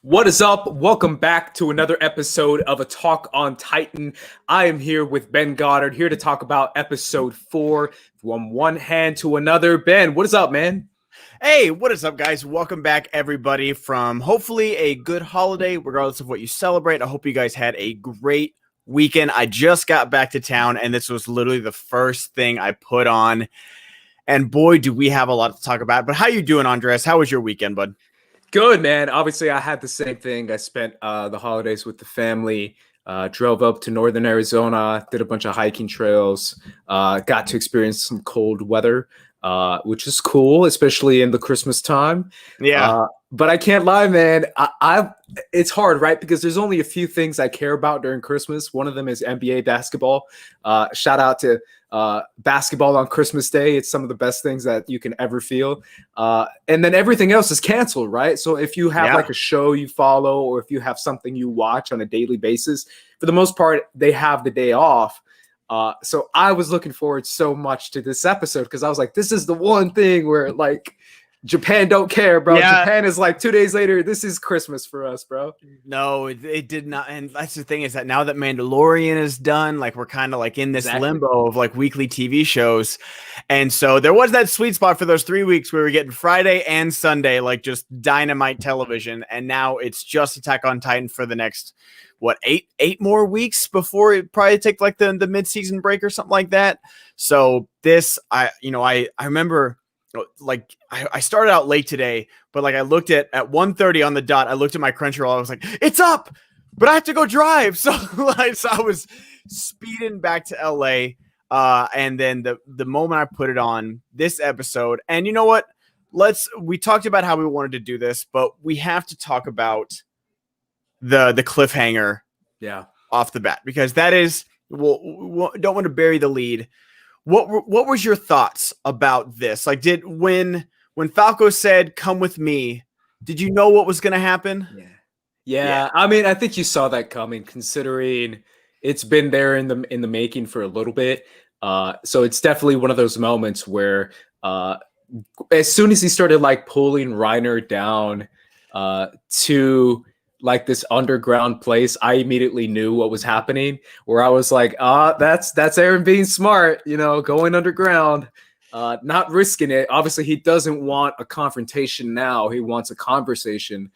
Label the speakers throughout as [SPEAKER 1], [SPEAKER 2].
[SPEAKER 1] What is up? Welcome back to another episode of A Talk on Titan. I am here with Ben Goddard, here to talk about episode 4 from one hand to another. Ben, what is up, man?
[SPEAKER 2] Hey, what is up, guys? Welcome back, everybody, from hopefully a good holiday, regardless of what you celebrate. I hope you guys had a great weekend. I just got back to town, and this was literally the first thing I put on. And boy, do we have a lot to talk about. But how you doing, Andres? How was your weekend, bud?
[SPEAKER 1] Good, man. Obviously, I had the same thing. I spent the holidays with the family, drove up to northern Arizona, did a bunch of hiking trails, got to experience some cold weather, which is cool, especially in the Christmas time.
[SPEAKER 2] Yeah.
[SPEAKER 1] But I can't lie, man. It's hard, right? Because there's only a few things I care about during Christmas. One of them is NBA basketball. Shout out to basketball on Christmas Day. It's some of the best things that you can ever feel. And then everything else is canceled, right? So if you have like a show you follow, or if you have something you watch on a daily basis, for the most part, they have the day off. So I was looking forward so much to this episode because I was like, this is the one thing where like Japan don't care, bro. Yeah. Japan is like 2 days later, this is Christmas for us, bro.
[SPEAKER 2] No, it did not. And that's the thing, is that now that Mandalorian is done, like we're kind of like in this limbo of like weekly TV shows. And so there was that sweet spot for those 3 weeks where we were getting Friday and Sunday, like just dynamite television. And now it's just Attack on Titan for the next, what, eight more weeks before it probably take like the mid-season break or something like that. So this, I remember, like I started out late today, but like I looked at 1:30 on the dot, I looked at my Crunchyroll, I was like, it's up, but I have to go drive. So I was speeding back to LA. And then the moment I put it on this episode, and you know what? We talked about how we wanted to do this, but we have to talk about the cliffhanger off the bat, because that is, we'll don't want to bury the lead. What was your thoughts about this? Like, when Falco said, "Come with me," did you know what was going to happen?
[SPEAKER 1] Yeah. I mean, I think you saw that coming, considering it's been there in the making for a little bit. So it's definitely one of those moments where, as soon as he started like pulling Reiner down to like this underground place, I immediately knew what was happening, where I was like, that's Eren being smart, going underground, not risking it. Obviously he doesn't want a confrontation now. He wants a conversation,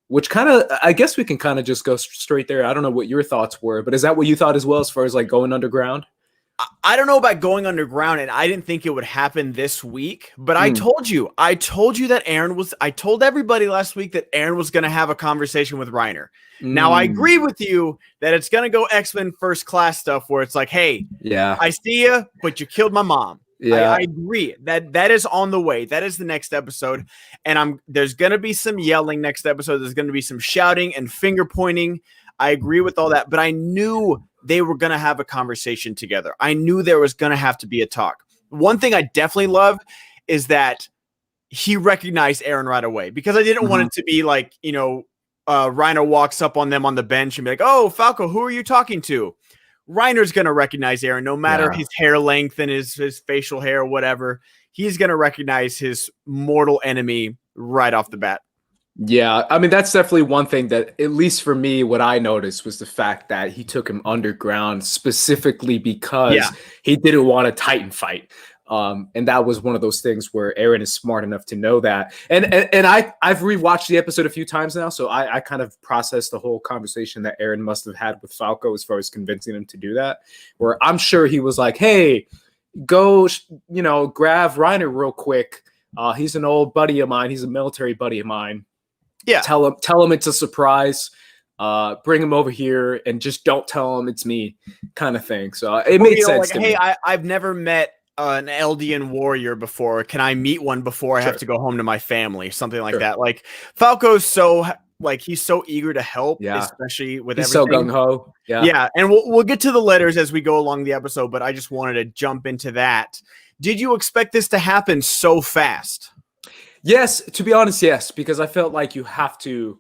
[SPEAKER 1] which kind of, I guess we can kind of just go straight there. I don't know what your thoughts were, but is that what you thought as well, as far as like going underground?
[SPEAKER 2] I don't know about going underground, and I didn't think it would happen this week, but I told you that I told everybody last week that Eren was going to have a conversation with Reiner. Now, I agree with you that it's going to go X-Men First Class stuff, where it's like, hey, I see you, but you killed my mom. I agree that is on the way. That is the next episode. And there's going to be some yelling next episode. There's going to be some shouting and finger pointing. I agree with all that, but I knew they were going to have a conversation together. I knew there was going to have to be a talk. One thing I definitely love is that he recognized Eren right away, because I didn't want it to be like, Reiner walks up on them on the bench and be like, "Oh, Falco, who are you talking to?" Reiner's going to recognize Eren, no matter his hair length and his facial hair or whatever. He's going to recognize his mortal enemy right off the bat.
[SPEAKER 1] Yeah, I mean, that's definitely one thing that, at least for me, what I noticed was the fact that he took him underground specifically because he didn't want a Titan fight. And that was one of those things where Eren is smart enough to know that. And I've rewatched the episode a few times now, so I kind of processed the whole conversation that Eren must have had with Falco as far as convincing him to do that, where I'm sure he was like, hey, go, grab Reiner real quick. He's an old buddy of mine. He's a military buddy of mine. Yeah. Tell him it's a surprise. Bring him over here and just don't tell him it's me, kind of thing. So it made sense to me.
[SPEAKER 2] Hey, I've never met an Eldian warrior before. Can I meet one before I have to go home to my family? Something like that. Like, Falco's so he's so eager to help, especially with everything.
[SPEAKER 1] So gung ho.
[SPEAKER 2] Yeah. And we'll get to the letters as we go along the episode, but I just wanted to jump into that. Did you expect this to happen so fast?
[SPEAKER 1] Yes, to be honest, yes, because I felt like you have to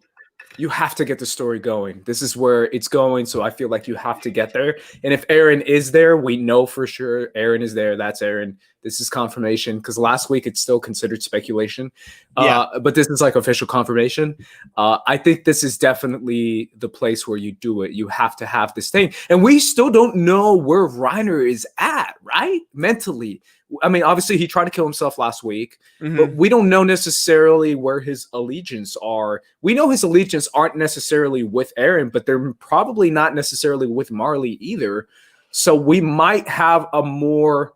[SPEAKER 1] you have to get the story going. This is where it's going, so I feel like you have to get there. And if Aaron is there, we know for sure Aaron is there. That's Aaron. This is confirmation, because last week it's still considered speculation. But this is like official confirmation. I think this is definitely the place where you do it. You have to have this thing. And we still don't know where Reiner is at, right? Mentally. I mean, obviously he tried to kill himself last week, but we don't know necessarily where his allegiance are. We know his allegiance aren't necessarily with Aaron, but they're probably not necessarily with Marley either. So we might have a more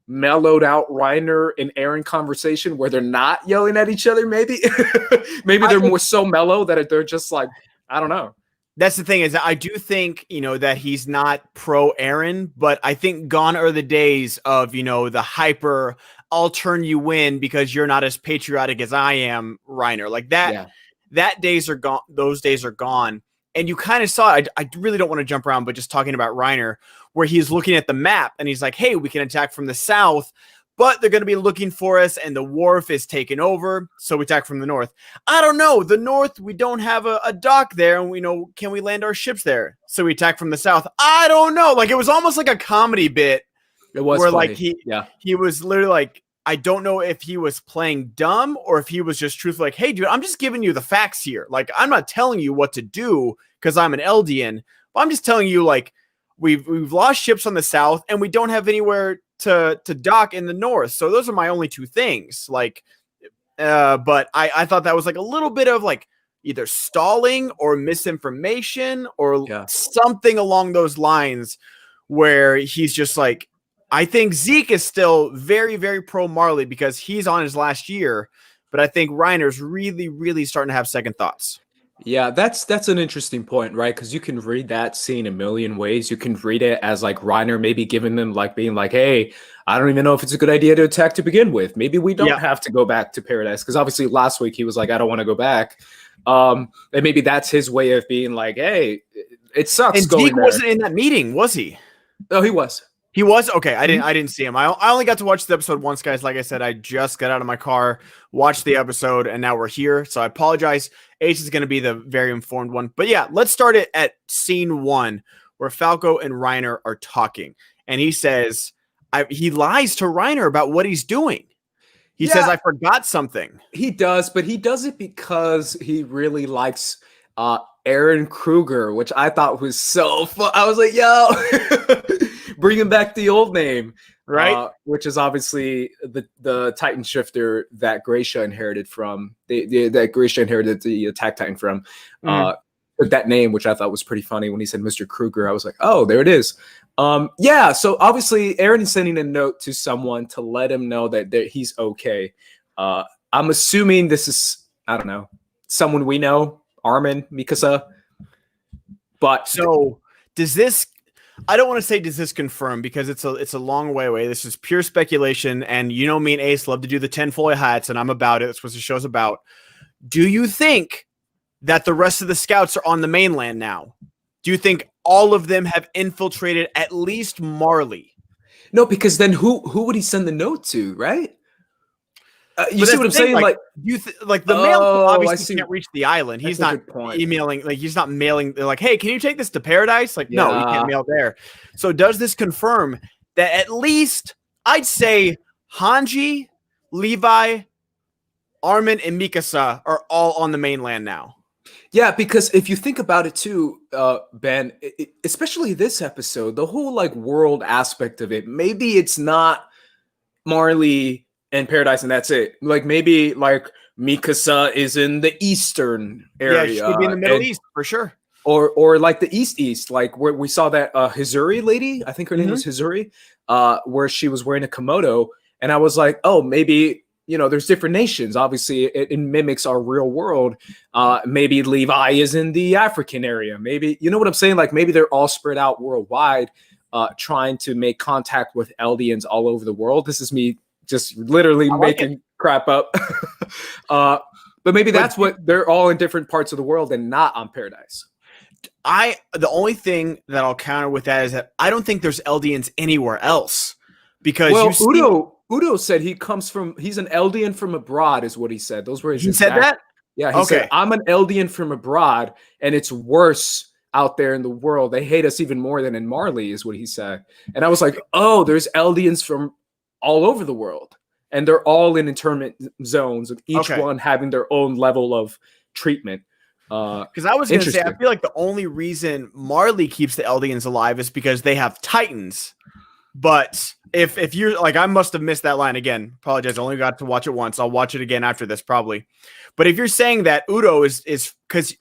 [SPEAKER 1] mellowed out Reiner and Aaron conversation where they're not yelling at each other. Maybe, maybe they're more so mellow that they're just like, I don't know.
[SPEAKER 2] That's the thing, is that I do think, that he's not pro Aaron, but I think gone are the days of, the hyper, I'll turn you in because you're not as patriotic as I am, Reiner. Like that, that days are gone. Those days are gone. And you kind of saw it. I really don't want to jump around, but just talking about Reiner, where he's looking at the map and he's like, hey, we can attack from the south, but they're going to be looking for us and the wharf is taken over. So we attack from the north. I don't know. The north, we don't have a dock there. And we know, can we land our ships there? So we attack from the south. I don't know. Like, it was almost like a comedy bit.
[SPEAKER 1] It was
[SPEAKER 2] where
[SPEAKER 1] funny.
[SPEAKER 2] Like he was literally like, I don't know if he was playing dumb or if he was just truthful. Like, hey, dude, I'm just giving you the facts here. Like, I'm not telling you what to do because I'm an Eldian, but I'm just telling you, like, we've lost ships on the south and we don't have anywhere to dock in the north. So those are my only two things. Like, but I thought that was like a little bit of like either stalling or misinformation or something along those lines, where he's just like, I think Zeke is still very, very pro Marley because he's on his last year, but I think Reiner's really, really starting to have second thoughts.
[SPEAKER 1] Yeah, that's an interesting point, right? Because you can read that scene a million ways. You can read it as like Reiner maybe giving them like being like, hey, I don't even know if it's a good idea to attack to begin with. Maybe we don't have to go back to Paradise. Because obviously last week he was like, I don't want to go back. And maybe that's his way of being like, hey, it sucks.
[SPEAKER 2] And Zeke wasn't in that meeting, was he?
[SPEAKER 1] Oh, he was.
[SPEAKER 2] He was? Okay, I didn't see him. I only got to watch the episode once, guys. Like I said, I just got out of my car, watched the episode, and now we're here. So I apologize. Ace is going to be the very informed one. But yeah, let's start it at scene 1, where Falco and Reiner are talking. And he says, he lies to Reiner about what he's doing. He says, I forgot something.
[SPEAKER 1] He does, but he does it because he really likes Aaron Kruger, which I thought was so fun. I was like, yo, bringing back the old name, right? Which is obviously the Titan shifter that Gracia inherited from. That Gracia inherited the Attack Titan from. That name, which I thought was pretty funny when he said Mr. Kruger. I was like, oh, there it is. So obviously Aaron is sending a note to someone to let him know that he's okay. I'm assuming this is, I don't know, someone we know, Armin, Mikasa. But
[SPEAKER 2] so does this, I don't want to say does this confirm, because it's a long way away. This is pure speculation, and me and Ace love to do the tinfoil hats, and I'm about it. That's what the show's about. Do you think that the rest of the scouts are on the mainland now? Do you think all of them have infiltrated at least Marley?
[SPEAKER 1] No, because then who would he send the note to, right? You see what I'm saying? Like
[SPEAKER 2] the mail obviously can't reach the island. He's not emailing, like he's not mailing. They're like, hey, can you take this to Paradise? Like, no, he can't mail there. So does this confirm that at least I'd say Hanji, Levi, Armin, and Mikasa are all on the mainland now?
[SPEAKER 1] Yeah, because if you think about it too, Ben, especially this episode, the whole like world aspect of it, maybe it's not Marley and Paradise and that's it. Like maybe like Mikasa is in the eastern area.
[SPEAKER 2] Yeah, she could be in the Middle East for sure.
[SPEAKER 1] Or like the East, like where we saw that Hizuri lady, I think her name was Hizuri, where she was wearing a Komodo. And I was like, oh, maybe, there's different nations. Obviously, it mimics our real world. Maybe Levi is in the African area. Maybe, you know what I'm saying? Like maybe they're all spread out worldwide, trying to make contact with Eldians all over the world. This is me just literally making crap up. But maybe that's what they're all in different parts of the world and not on Paradise.
[SPEAKER 2] The only thing that I'll counter with that is that I don't think there's Eldians anywhere else, because
[SPEAKER 1] Udo said he's an Eldian from abroad is what he said. Those were his
[SPEAKER 2] said that?
[SPEAKER 1] Yeah, he said, I'm an Eldian from abroad, and it's worse out there in the world. They hate us even more than in Marley, is what he said. And I was like, oh, there's Eldians from all over the world, and they're all in internment zones, with each one having their own level of treatment.
[SPEAKER 2] Because I was going to say, I feel like the only reason Marley keeps the Eldians alive is because they have Titans. But if you're like, I must have missed that line again. Apologize. I only got to watch it once. I'll watch it again after this probably. But if you're saying that Udo is because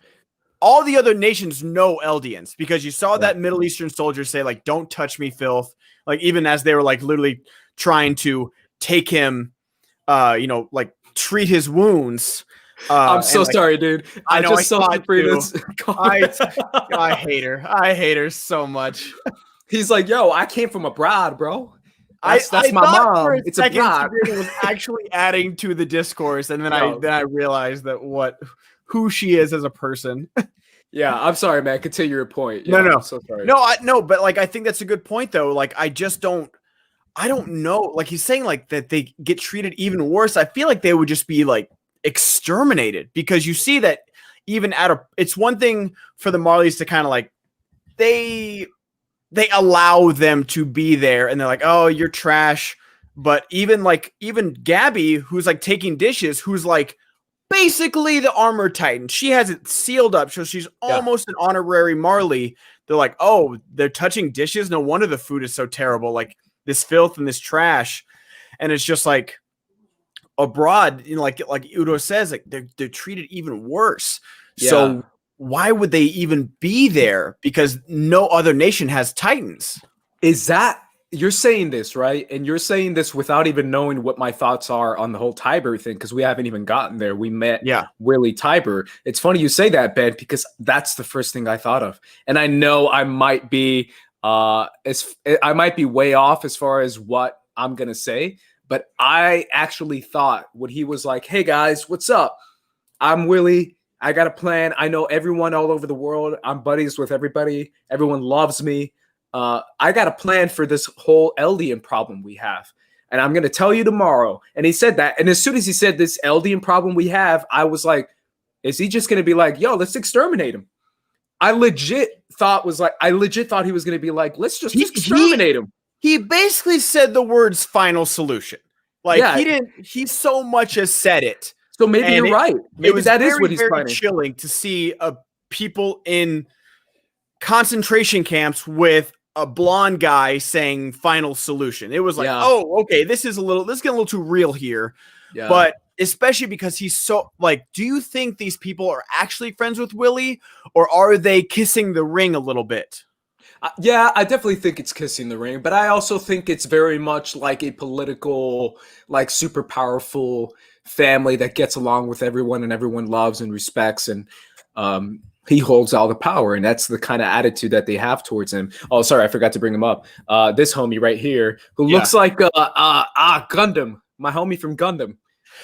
[SPEAKER 2] all the other nations know Eldians, because you saw that Middle Eastern soldier say like, don't touch me, filth. Like even as they were like literally trying to take him, like treat his wounds.
[SPEAKER 1] I'm so sorry, dude.
[SPEAKER 2] I know. I hate her. I hate her so much.
[SPEAKER 1] He's like, yo, I came from abroad, bro. That's my mom. It's a bride.
[SPEAKER 2] It was actually adding to the discourse, and then I realized that who she is as a person.
[SPEAKER 1] Yeah, I'm sorry, man. Continue your point.
[SPEAKER 2] Yeah, no,
[SPEAKER 1] I'm so sorry.
[SPEAKER 2] No, but like I think that's a good point though. Like I don't know. Like he's saying like that they get treated even worse. I feel like they would just be like exterminated, because you see that even it's one thing for the Marleys to kind of like they allow them to be there and they're like, oh, you're trash. But even Gabby, who's like taking dishes, who's like basically the armor titan, she has it sealed up, so she's almost an honorary Marley. They're like, oh, they're touching dishes, no wonder the food is so terrible, like this filth and this trash. And it's just like abroad, like Udo says, like they're treated even worse. So why would they even be there? Because no other nation has Titans.
[SPEAKER 1] Is that, you're saying this, right? And you're saying this without even knowing what my thoughts are on the whole Tybur thing, because we haven't even gotten there. We met Willie Tybur. It's funny you say that, Ben, because that's the first thing I thought of. And I know I might be way off as far as what I'm gonna say, but I actually thought when he was like, hey guys, what's up? I'm Willie. I got a plan. I know everyone all over the world. I'm buddies with everybody. Everyone loves me. I got a plan for this whole Eldian problem we have. And I'm going to tell you tomorrow. And he said that. And as soon as he said this Eldian problem we have, I was like, is he just going to be like, yo, let's exterminate him? I legit thought he was going to be like, let's just exterminate him.
[SPEAKER 2] He basically said the words final solution. Like he so much as said it.
[SPEAKER 1] So maybe you're right. Maybe that is what he's planning.
[SPEAKER 2] Chilling to see people in concentration camps with a blonde guy saying final solution. It was like, oh, okay, this is getting a little too real here. Yeah. But especially because he's so like, do you think these people are actually friends with Willie, or are they kissing the ring a little bit?
[SPEAKER 1] Yeah, I definitely think it's kissing the ring, but I also think it's very much like a political, like super powerful family that gets along with everyone and everyone loves and respects, and he holds all the power, and that's the kind of attitude that they have towards him. Oh, sorry, I forgot to bring him up. This homie right here, who looks like Gundam, my homie from Gundam.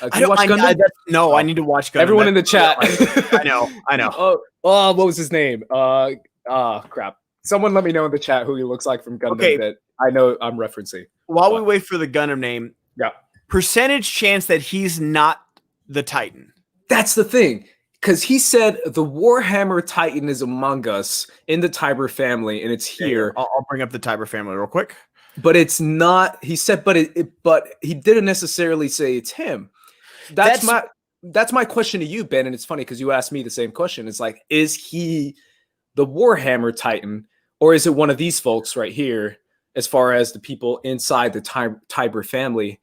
[SPEAKER 2] I need to watch Gundam.
[SPEAKER 1] Everyone in the chat.
[SPEAKER 2] I know.
[SPEAKER 1] Oh, what was his name? Crap. Someone let me know in the chat who he looks like from Gundam that I know I'm referencing.
[SPEAKER 2] While we wait for the Gundam name, percentage chance that he's not the Titan.
[SPEAKER 1] That's the thing. Because he said the Warhammer Titan is among us in the Tybur family, and it's here.
[SPEAKER 2] I'll bring up the Tybur family real quick.
[SPEAKER 1] But it's not, he said, but he didn't necessarily say it's him. That's my question to you, Ben. And it's funny because you asked me the same question. It's like, is he the Warhammer Titan, or is it one of these folks right here? As far as the people inside the Tybur family,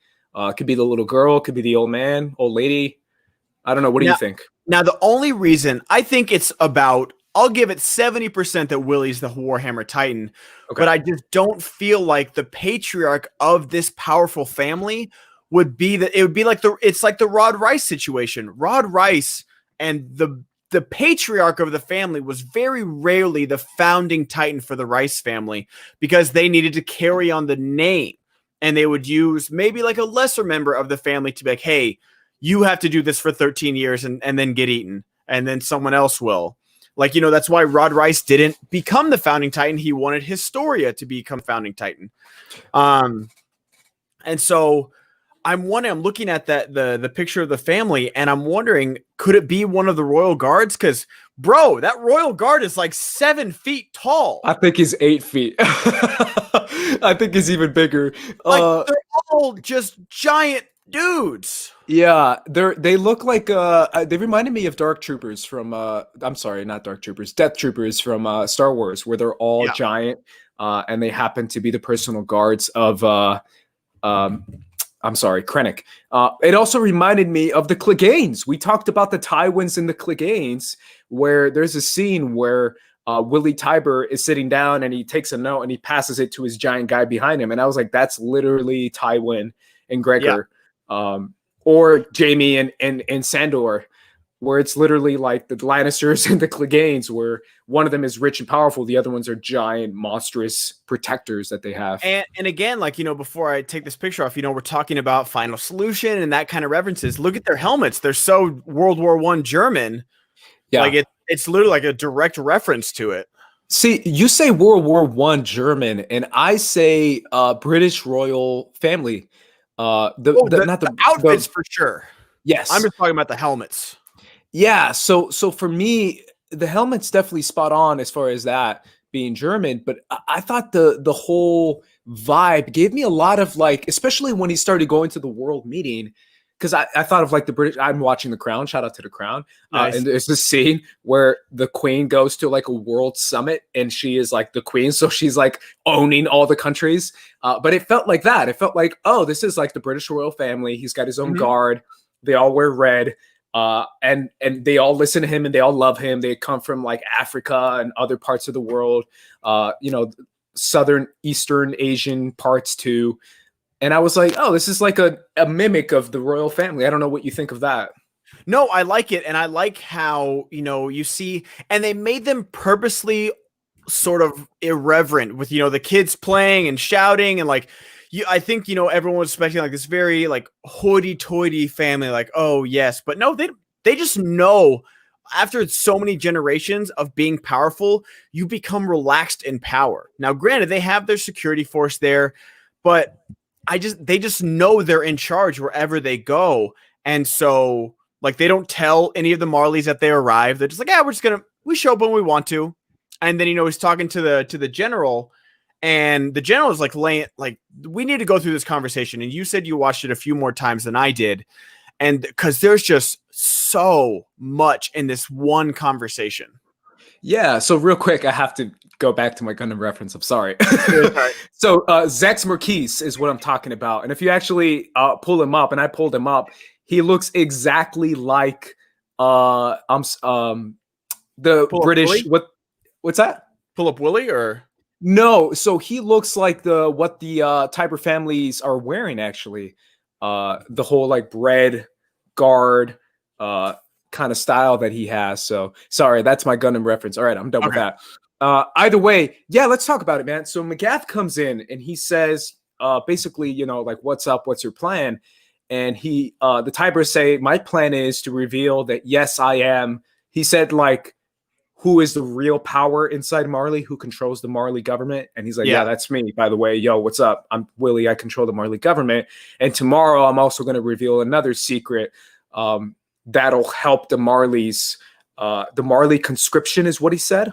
[SPEAKER 1] could be the little girl, could be the old man, old lady. I don't know. What do you think?
[SPEAKER 2] Now, the only reason I think it's about, I'll give it 70% that Willie's the Warhammer Titan, but I just don't feel like the patriarch of this powerful family would be that. It would be like it's like the Rod Rice situation. Rod Rice and the patriarch of the family was very rarely the founding Titan for the Rice family, because they needed to carry on the name, and they would use maybe like a lesser member of the family to be like, hey, you have to do this for 13 years and then get eaten, and then someone else will. Like, that's why Rod Rice didn't become the founding Titan. He wanted Historia to become founding Titan. And so I'm wondering, I'm looking at the picture of the family, and I'm wondering, could it be one of the royal guards? Because, bro, that royal guard is like 7 feet tall.
[SPEAKER 1] I think he's 8 feet. I think he's even bigger.
[SPEAKER 2] Like they're all just giant dudes.
[SPEAKER 1] Yeah, they look like they reminded me of Dark Troopers from I'm sorry, not Dark Troopers, Death Troopers from Star Wars, where they're all giant, and they happen to be the personal guards of I'm sorry, Krennic. It also reminded me of the Cleganes. We talked about the Tywins and the Cleganes, where there's a scene where Willie Tybur is sitting down and he takes a note and he passes it to his giant guy behind him. And I was like, that's literally Tywin and Gregor, or Jamie and Sandor, where it's literally like the Lannisters and the Cleganes, where one of them is rich and powerful, the other ones are giant, monstrous protectors that they have.
[SPEAKER 2] And again, like, before I take this picture off, we're talking about Final Solution and that kind of references. Look at their helmets; they're so World War I German. Yeah, like it's literally like a direct reference to it.
[SPEAKER 1] See, you say World War I German, and I say British royal family.
[SPEAKER 2] The outfits for sure.
[SPEAKER 1] Yes,
[SPEAKER 2] I'm just talking about the helmets.
[SPEAKER 1] Yeah, so for me, the helmet's definitely spot on as far as that being German, but I thought the whole vibe gave me a lot of, like, especially when he started going to the world meeting, because I thought of like the British. I'm watching The Crown. Shout out to The Crown. Nice. And there's this scene where the Queen goes to like a world summit, and she is like the Queen, so she's like owning all the countries. But it felt like that. It felt like, oh, this is like the British royal family. He's got his own guard. They all wear red. And they all listen to him and they all love him. They come from like Africa and other parts of the world, Southern, Eastern Asian parts too. And I was like, oh, this is like a mimic of the royal family. I don't know what you think of that.
[SPEAKER 2] No, I like it. And I like how, you see, and they made them purposely sort of irreverent with, the kids playing and shouting and like, I think, everyone was expecting like this very like hoity-toity family, like, oh yes, but no, they just know after so many generations of being powerful, you become relaxed in power. Now, granted, they have their security force there, but they just know they're in charge wherever they go. And so like, they don't tell any of the Marleys that they arrive. They're just like, yeah, we show up when we want to. And then, he's talking to the general. And the general is like we need to go through this conversation. And you said you watched it a few more times than I did. And because there's just so much in this one conversation.
[SPEAKER 1] Yeah. So real quick, I have to go back to my Gundam reference. I'm sorry. So Zex Marquise is what I'm talking about. And if you actually pull him up, and I pulled him up, he looks exactly like the British. What's that?
[SPEAKER 2] Pull up Willie or?
[SPEAKER 1] No, so he looks like what the Tybur families are wearing, actually. The whole like red guard kind of style that he has. So sorry, that's my Gundam reference. All right, I'm done with that. Either way, yeah, let's talk about it, man. So Magath comes in and he says, basically, like, what's up? What's your plan? And the Tybur say, my plan is to reveal that, yes, I am. He said, like, who is the real power inside Marley, who controls the Marley government. And he's like, yeah, that's me, by the way. Yo, what's up? I'm Willie. I control the Marley government. And tomorrow I'm also going to reveal another secret that'll help the Marleys. The Marley conscription is what he said.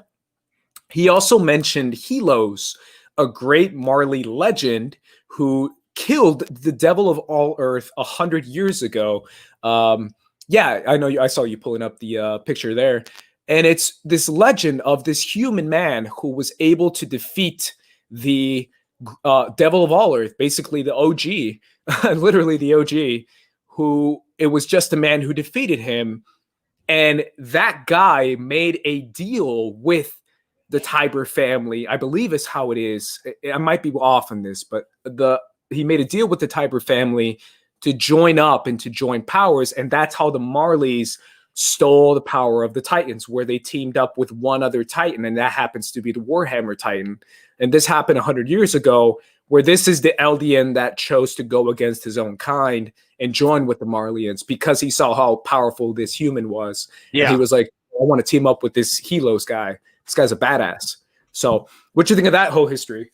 [SPEAKER 1] He also mentioned Helos, a great Marley legend who killed the devil of all earth 100 years ago. Yeah, I know. I saw you pulling up the picture there. And it's this legend of this human man who was able to defeat the devil of all earth, basically the OG, literally the OG, who it was just a man who defeated him. And that guy made a deal with the Tybur family, I believe is how it is. I might be off on this, but he made a deal with the Tybur family to join up and to join powers. And that's how the Marleys stole the power of the Titans, where they teamed up with one other Titan, and that happens to be the Warhammer Titan. And this happened 100 years ago, where this is the Eldian that chose to go against his own kind and join with the Marleyans because he saw how powerful this human was. Yeah. And he was like, I want to team up with this Helos guy. This guy's a badass. So what do you think of that whole history?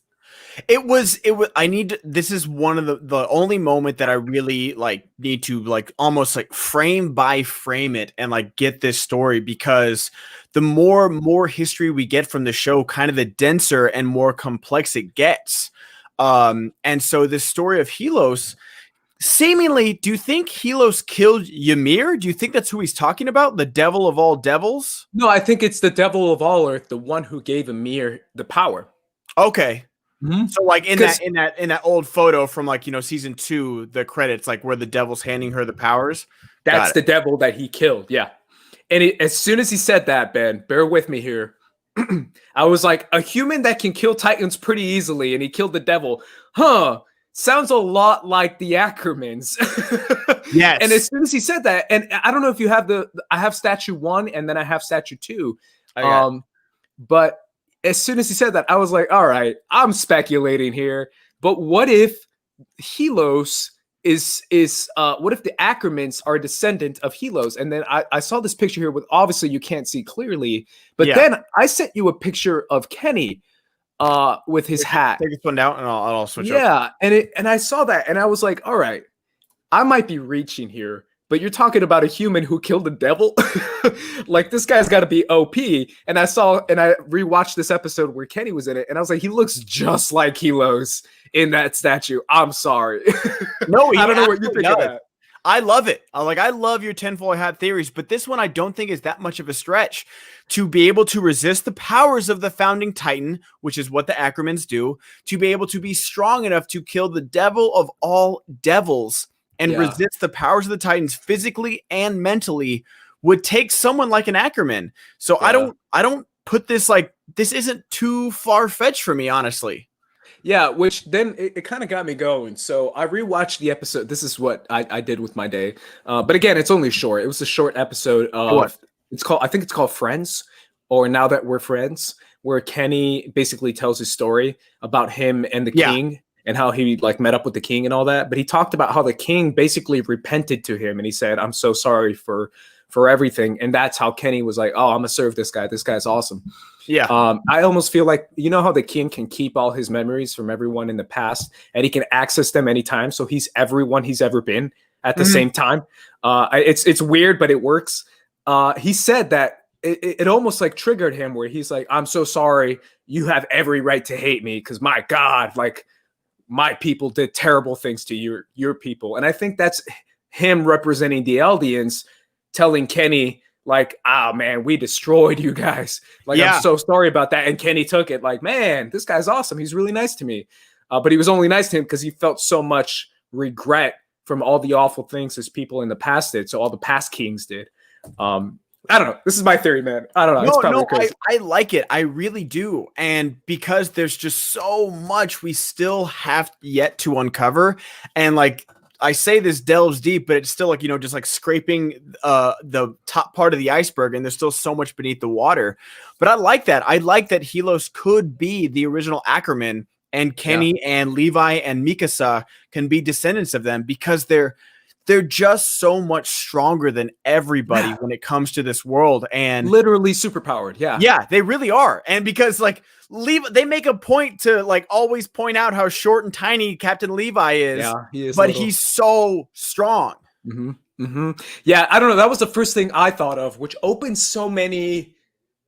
[SPEAKER 2] This is one of the only moment that I really like need to like almost like frame by frame it and like get this story, because the more history we get from the show, kind of the denser and more complex it gets. And so this story of Helos, seemingly, do you think Helos killed Ymir? Do you think that's who he's talking about? The devil of all devils?
[SPEAKER 1] No, I think it's the devil of all Earth, the one who gave Ymir the power.
[SPEAKER 2] Okay.
[SPEAKER 1] Mm-hmm.
[SPEAKER 2] So like in that old photo from like, season 2, the credits, like where the devil's handing her the powers.
[SPEAKER 1] That's the devil that he killed. Yeah. And as soon as he said that, Ben, bear with me here. I was like, a human that can kill Titans pretty easily, and he killed the devil. Huh. Sounds a lot like the Ackermans.
[SPEAKER 2] Yes.
[SPEAKER 1] And as soon as he said that, and I don't know if you have I have statue 1 and then I have statue 2. Okay. But as soon as he said that, I was like, all right, I'm speculating here. But what if Helos is what if the Ackermans are a descendant of Helos? And then I saw this picture here with, obviously you can't see clearly, but then I sent you a picture of Kenny with his hat.
[SPEAKER 2] Take this one down and I'll switch.
[SPEAKER 1] Yeah, and I saw that and I was like, all right, I might be reaching here, but you're talking about a human who killed the devil. Like, this guy's got to be OP. And I rewatched this episode where Kenny was in it, and I was like, he looks just like Helos in that statue. I'm sorry.
[SPEAKER 2] No,
[SPEAKER 1] I don't know what you think of that.
[SPEAKER 2] I love it. I love your tinfoil hat theories, but this one I don't think is that much of a stretch. To be able to resist the powers of the founding Titan, which is what the Ackermans do, to be able to be strong enough to kill the devil of all devils and resist the powers of the Titans physically and mentally, would take someone like an Ackerman. So I don't put this like, this isn't too far-fetched for me, honestly.
[SPEAKER 1] Yeah, which then it kind of got me going. So I rewatched the episode. This is what I did with my day. But again, it's only short. It was a short episode of I think it's called Friends, or Now That We're Friends, where Kenny basically tells his story about him and the king and how he like met up with the king and all that. But he talked about how the king basically repented to him, and he said, "I'm so sorry for everything." And that's how Kenny was like, "Oh, I'm gonna serve this guy. This guy's awesome."
[SPEAKER 2] Yeah.
[SPEAKER 1] I almost feel like, you know how the king can keep all his memories from everyone in the past, and he can access them anytime. So he's everyone he's ever been at the same time. It's weird, but it works. He said that it almost like triggered him, where he's like, "I'm so sorry. You have every right to hate me, because my God, like my people did terrible things to your people." And I think that's him representing the Eldians, telling Kenny, like, "Ah, man, we destroyed you guys. Like, I'm so sorry about that." And Kenny took it like, "Man, this guy's awesome. He's really nice to me." But he was only nice to him because he felt so much regret from all the awful things his people in the past did. So all the past kings did. I don't know. This is my theory, man. I don't know.
[SPEAKER 2] No, I like it. I really do. And because there's just so much we still have yet to uncover. And like, I say this delves deep, but it's still like, just like scraping the top part of the iceberg, and there's still so much beneath the water. But I like that. I like that Helos could be the original Ackerman, and Kenny and Levi and Mikasa can be descendants of them, because they're just so much stronger than everybody when it comes to this world, and
[SPEAKER 1] literally superpowered.
[SPEAKER 2] Yeah, they really are. And because like they make a point to like always point out how short and tiny Captain Levi is.
[SPEAKER 1] Yeah, he is,
[SPEAKER 2] but he's so strong.
[SPEAKER 1] Mm-hmm. Mm-hmm. Yeah, I don't know. That was the first thing I thought of, which opens so many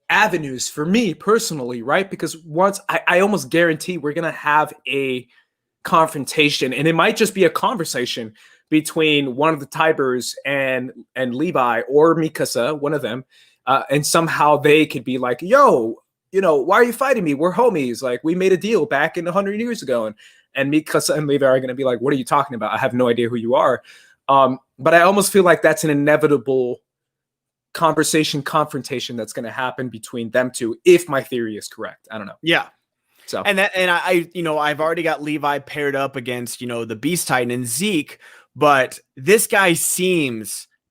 [SPEAKER 1] avenues for me personally, right? Because once I almost guarantee we're gonna have a confrontation, and it might just be a conversation between one of the Tyburs and Levi or Mikasa, one of them, and somehow they could be like, "Yo, why are you fighting me? We're homies. Like, we made a deal back in 100 years ago." And Mikasa and Levi are going to be like, "What are you talking about? I have no idea who you are." But I almost feel like that's an inevitable confrontation that's going to happen between them two, if my theory is correct. I don't know.
[SPEAKER 2] Yeah.
[SPEAKER 1] So
[SPEAKER 2] I've already got Levi paired up against the Beast Titan and Zeke. But this guy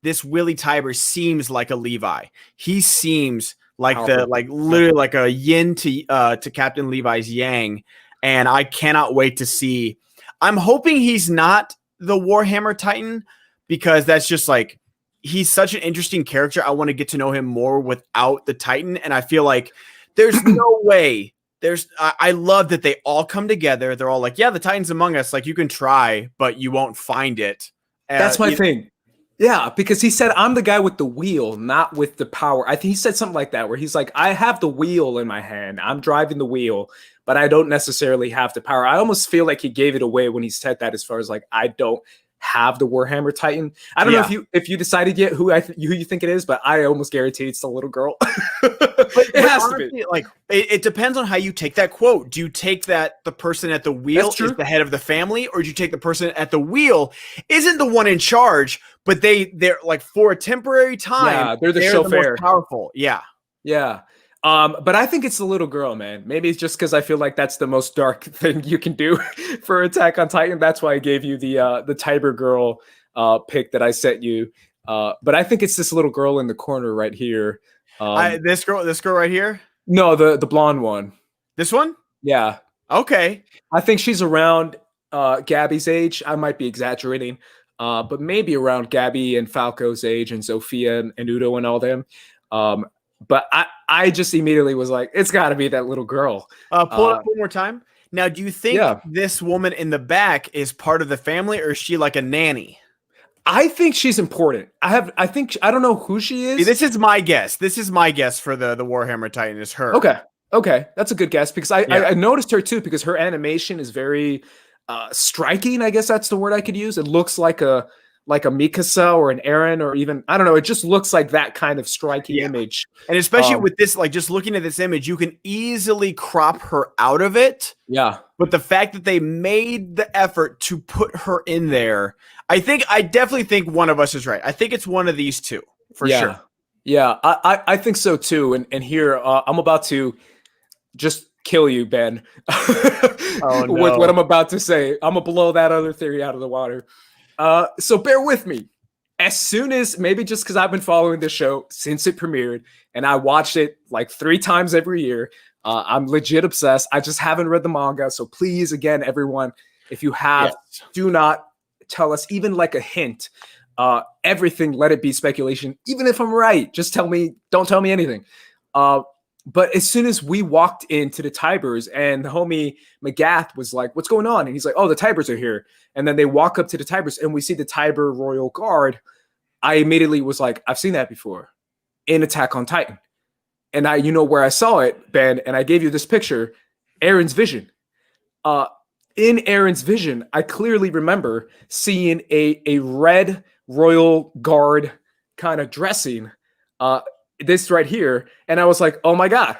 [SPEAKER 2] this Willie Tybur seems like a Levi. He seems like literally like a yin to Captain Levi's yang. And I cannot wait to see. I'm hoping he's not the Warhammer Titan, because that's just like, he's such an interesting character. I want to get to know him more without the Titan. And I feel like there's no way I love that they all come together. They're all like, yeah, the Titans among us. Like, you can try, but you won't find it.
[SPEAKER 1] That's my thing. Yeah, because he said, I'm the guy with the wheel, not with the power. I think he said something like that, where he's like, I have the wheel in my hand. I'm driving the wheel, but I don't necessarily have the power. I almost feel like he gave it away when he said that, as far as like, I don't have the Warhammer Titan. I don't know if you decided yet who you think it is, but I almost guarantee it's the little girl. It has honestly, to be.
[SPEAKER 2] Like, it depends on how you take that quote. Do you take that the person at the wheel is the head of the family, or do you take the person at the wheel isn't the one in charge, but they're like, for a temporary time,
[SPEAKER 1] they're the chauffeur,
[SPEAKER 2] most powerful. Yeah.
[SPEAKER 1] But I think it's the little girl, man. Maybe it's just because I feel like that's the most dark thing you can do for Attack on Titan. That's why I gave you the Tybur girl pick that I sent you. But I think it's this little girl in the corner right here.
[SPEAKER 2] This girl right here?
[SPEAKER 1] No, the blonde one.
[SPEAKER 2] This one?
[SPEAKER 1] Yeah.
[SPEAKER 2] Okay.
[SPEAKER 1] I think she's around Gabby's age. I might be exaggerating, but maybe around Gabby and Falco's age, and Sophia and Udo and all them. But I just immediately was like, it's got to be that little girl.
[SPEAKER 2] Pull it up one more time. Now, do you think this woman in the back is part of the family, or is she like a nanny?
[SPEAKER 1] I think she's important. I don't know who she is.
[SPEAKER 2] This is my guess. This is my guess for the Warhammer Titan is her.
[SPEAKER 1] Okay. That's a good guess, because I noticed her too, because her animation is very striking. I guess that's the word I could use. It looks like a Mikasa or an Eren, or even, I don't know. It just looks like that kind of striking image.
[SPEAKER 2] And especially with this, like, just looking at this image, you can easily crop her out of it.
[SPEAKER 1] Yeah.
[SPEAKER 2] But the fact that they made the effort to put her in there, I definitely think one of us is right. I think it's one of these two for sure.
[SPEAKER 1] Yeah, I think so too. And here, I'm about to just kill you, Ben, with what I'm about to say. I'm gonna blow that other theory out of the water. So bear with me. As soon as, maybe just because I've been following this show since it premiered, and I watched it like 3 times every year, I'm legit obsessed. I just haven't read the manga. So please, again, everyone, if you have, do not tell us even like a hint. Everything, let it be speculation. Even if I'm right, just tell me, don't tell me anything. But as soon as we walked into the Tyburs, and the homie McGath was like, what's going on? And he's like, oh, the Tyburs are here. And then they walk up to the Tyburs, and we see the Tybur Royal Guard. I immediately was like, I've seen that before in Attack on Titan. And you know where I saw it, Ben, and I gave you this picture, Aaron's vision. In Aaron's vision, I clearly remember seeing a red Royal Guard kind of dressing, this right here. And I was like, oh my God,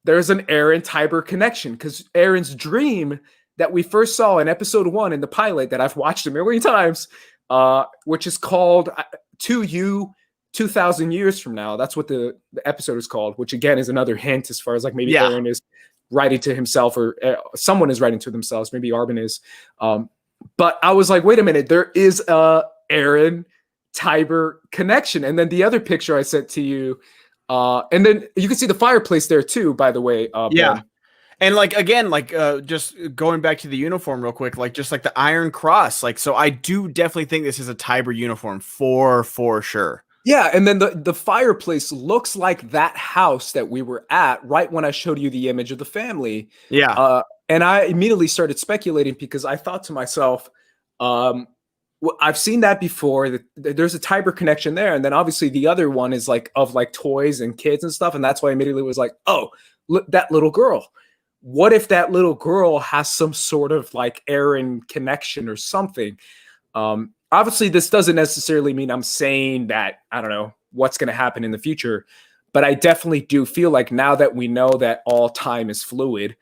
[SPEAKER 1] there's an Aaron Tybur connection, because Aaron's dream that we first saw in episode 1 in the pilot that I've watched a million times, which is called To You 2,000 years from now. That's what the episode is called, which again is another hint as far as like maybe Aaron is writing to himself, or someone is writing to themselves. Maybe Arben is. But I was like, wait a minute, there is a Aaron Tybur connection. And then the other picture I sent to you, and then you can see the fireplace there too, by the way. Ben.
[SPEAKER 2] And like, again, like, just going back to the uniform real quick, like just like the Iron Cross, like, so I do definitely think this is a Tybur uniform for sure.
[SPEAKER 1] Yeah, and then the fireplace looks like that house that we were at right when I showed you the image of the family.
[SPEAKER 2] Yeah.
[SPEAKER 1] And I immediately started speculating, because I thought to myself, I've seen that before. There's a Tybur connection there. And then obviously the other one is like of like toys and kids and stuff. And that's why I immediately was like, oh, look, that little girl. What if that little girl has some sort of like Aaron connection or something? Obviously, this doesn't necessarily mean I'm saying that, I don't know, what's going to happen in the future. But I definitely do feel like now that we know that all time is fluid,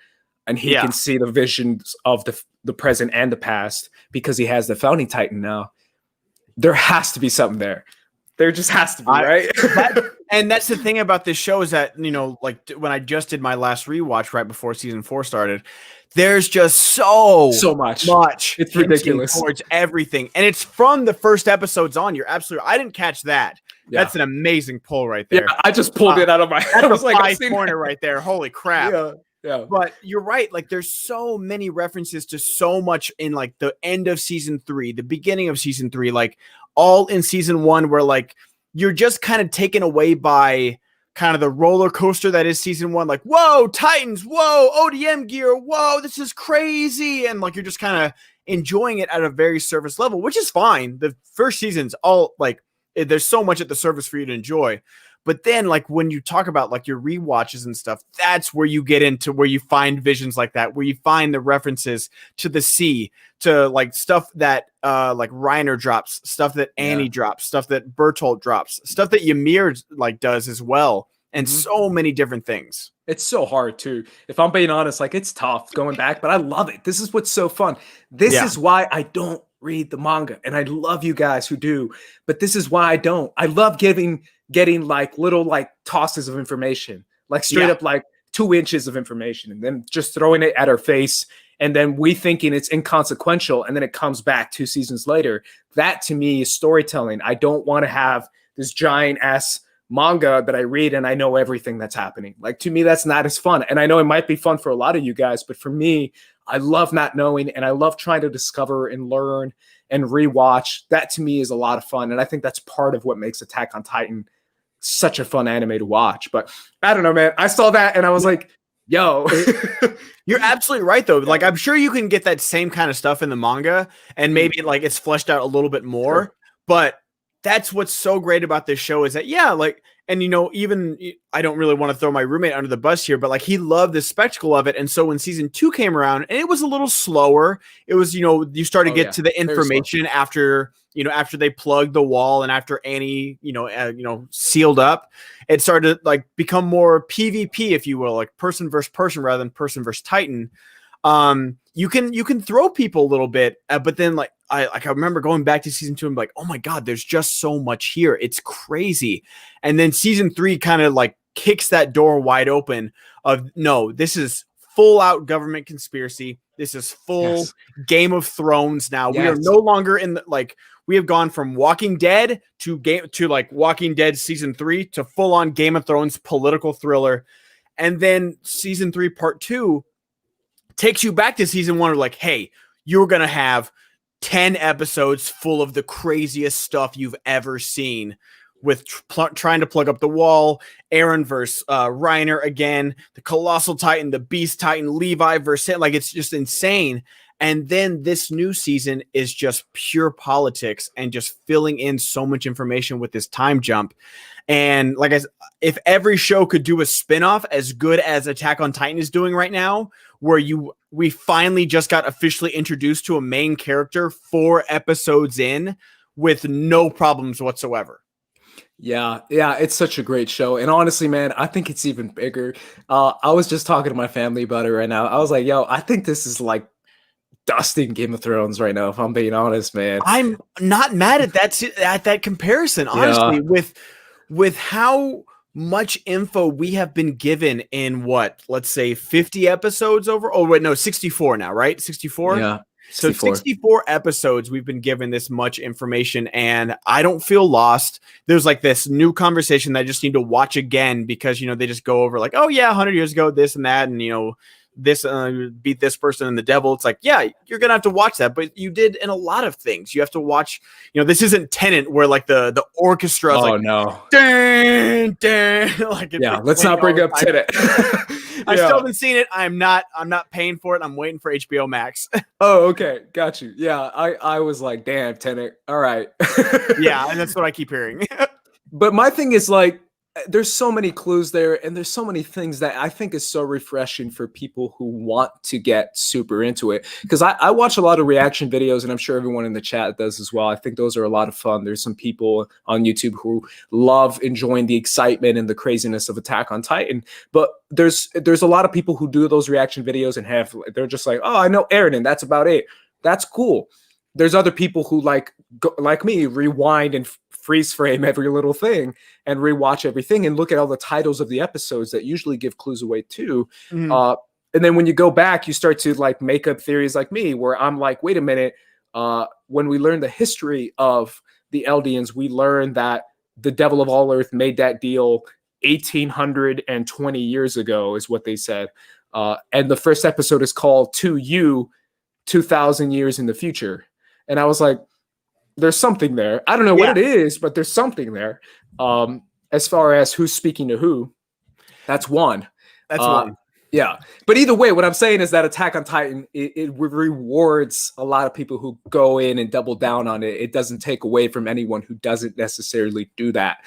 [SPEAKER 1] and he can see the visions of the present and the past, because he has the Founding Titan now, there has to be something there. There just has to be, right?
[SPEAKER 2] And that's the thing about this show, is that, you know, like when I just did my last rewatch right before season 4 started, there's just so much.
[SPEAKER 1] It's ridiculous
[SPEAKER 2] towards everything. And it's from the first episodes on. You're absolutely, I didn't catch that. Yeah. That's an amazing pull right there.
[SPEAKER 1] Yeah, I just pulled it out of my head.
[SPEAKER 2] I was like, 5-pointer right there. Holy crap.
[SPEAKER 1] Yeah.
[SPEAKER 2] But you're right. Like, there's so many references to so much in like the end of season 3, the beginning of season 3, like all in season 1, where like you're just kind of taken away by kind of the roller coaster that is season 1. Like, whoa, Titans, whoa, ODM gear, whoa, this is crazy. And like, you're just kind of enjoying it at a very surface level, which is fine. The first season's all like, there's so much at the surface for you to enjoy. But then like when you talk about like your rewatches and stuff, that's where you get into where you find visions like that, where you find the references to the sea, to like stuff that like Reiner drops, stuff that Annie drops, stuff that Bertolt drops, stuff that Ymir like does as well. And so many different things.
[SPEAKER 1] It's so hard too. If I'm being honest, like it's tough going back, but I love it. This is what's so fun. This is why I don't read the manga, and I love you guys who do, but this is why I don't. I love getting like little like tosses of information, like straight up like 2 inches of information, and then just throwing it at our face, and then we thinking it's inconsequential, and then it comes back 2 seasons later. That to me is storytelling. I don't want to have this giant ass manga that I read and I know everything that's happening. Like, to me, that's not as fun. And I know it might be fun for a lot of you guys, but for me, I love not knowing, and I love trying to discover and learn and rewatch. That to me is a lot of fun. And I think that's part of what makes Attack on Titan such a fun anime to watch. But I don't know, man. I saw that and I was like, yo.
[SPEAKER 2] You're absolutely right, though. Like, I'm sure you can get that same kind of stuff in the manga, and maybe like it's fleshed out a little bit more. But that's what's so great about this show is that, like, and you know, even I don't really want to throw my roommate under the bus here, but like he loved the spectacle of it. And so when season 2 came around, and it was a little slower, it was, you know, you started to get to the information after, you know, after they plugged the wall and after Annie, sealed up, it started to like become more PvP, if you will, like person versus person rather than person versus Titan. You can throw people a little bit, but then like I remember going back to season 2 and be like, oh my God, there's just so much here. It's crazy. And then season 3 kind of like kicks that door wide open of, no, this is full out government conspiracy. This is full Game of Thrones. Now we are no longer in the, like, we have gone from Walking Dead to like Walking Dead season 3 to full on Game of Thrones political thriller. And then season 3 part 2 takes you back to season 1 of like, hey, you're going to have 10 episodes full of the craziest stuff you've ever seen, with trying to plug up the wall, Eren versus Reiner again, the Colossal Titan, the Beast Titan, Levi versus, like, it's just insane. And then this new season is just pure politics and just filling in so much information with this time jump. And like if every show could do a spinoff as good as Attack on Titan is doing right now, where we finally just got officially introduced to a main character 4 episodes in with no problems whatsoever.
[SPEAKER 1] Yeah, it's such a great show. And honestly, man, I think it's even bigger. I was just talking to my family about it right now. I was like, yo, I think this is like dusting Game of Thrones right now, if I'm being honest, man.
[SPEAKER 2] I'm not mad at that comparison, honestly, with how much info we have been given in what, let's say 50 episodes over. Oh, wait, no, 64 now, right? 64?
[SPEAKER 1] Yeah.
[SPEAKER 2] 64. So 64 episodes we've been given this much information, and I don't feel lost. There's like this new conversation that I just need to watch again because, you know, they just go over like, oh yeah, 100 years ago, this and that, and, you know, this beat this person and the devil. It's like, yeah, you're gonna have to watch that, but you did in a lot of things. You have to watch, you know, this isn't Tenet where like the orchestra is like,
[SPEAKER 1] no,
[SPEAKER 2] dun, dun, like,
[SPEAKER 1] let's not bring up Tenet.
[SPEAKER 2] I still haven't seen it. I'm not paying for it. I'm waiting for HBO Max.
[SPEAKER 1] Oh, okay, got you. Yeah, I was like, damn, Tenet. All right.
[SPEAKER 2] Yeah, and that's what I keep hearing.
[SPEAKER 1] But my thing is like, there's so many clues there, and there's so many things that I think is so refreshing for people who want to get super into it. Because I watch a lot of reaction videos, and I'm sure everyone in the chat does as well. I think those are a lot of fun. There's some people on YouTube who love enjoying the excitement and the craziness of Attack on Titan. But there's a lot of people who do those reaction videos and they're just like, oh, I know Eren, and that's about it. That's cool. There's other people who like me, rewind and freeze frame every little thing and rewatch everything and look at all the titles of the episodes that usually give clues away too. And then when you go back, you start to like make up theories like me, where I'm like, wait a minute. When we learn the history of the Eldians, we learn that the Devil of All Earth made that deal 1,820 years ago, is what they said. And the first episode is called To You, 2,000 years in the future. And I was like, there's something there. I don't know what it is, but there's something there. As far as who's speaking to who. That's one.
[SPEAKER 2] That's one.
[SPEAKER 1] Yeah. But either way, what I'm saying is that Attack on Titan, it rewards a lot of people who go in and double down on it. It doesn't take away from anyone who doesn't necessarily do that.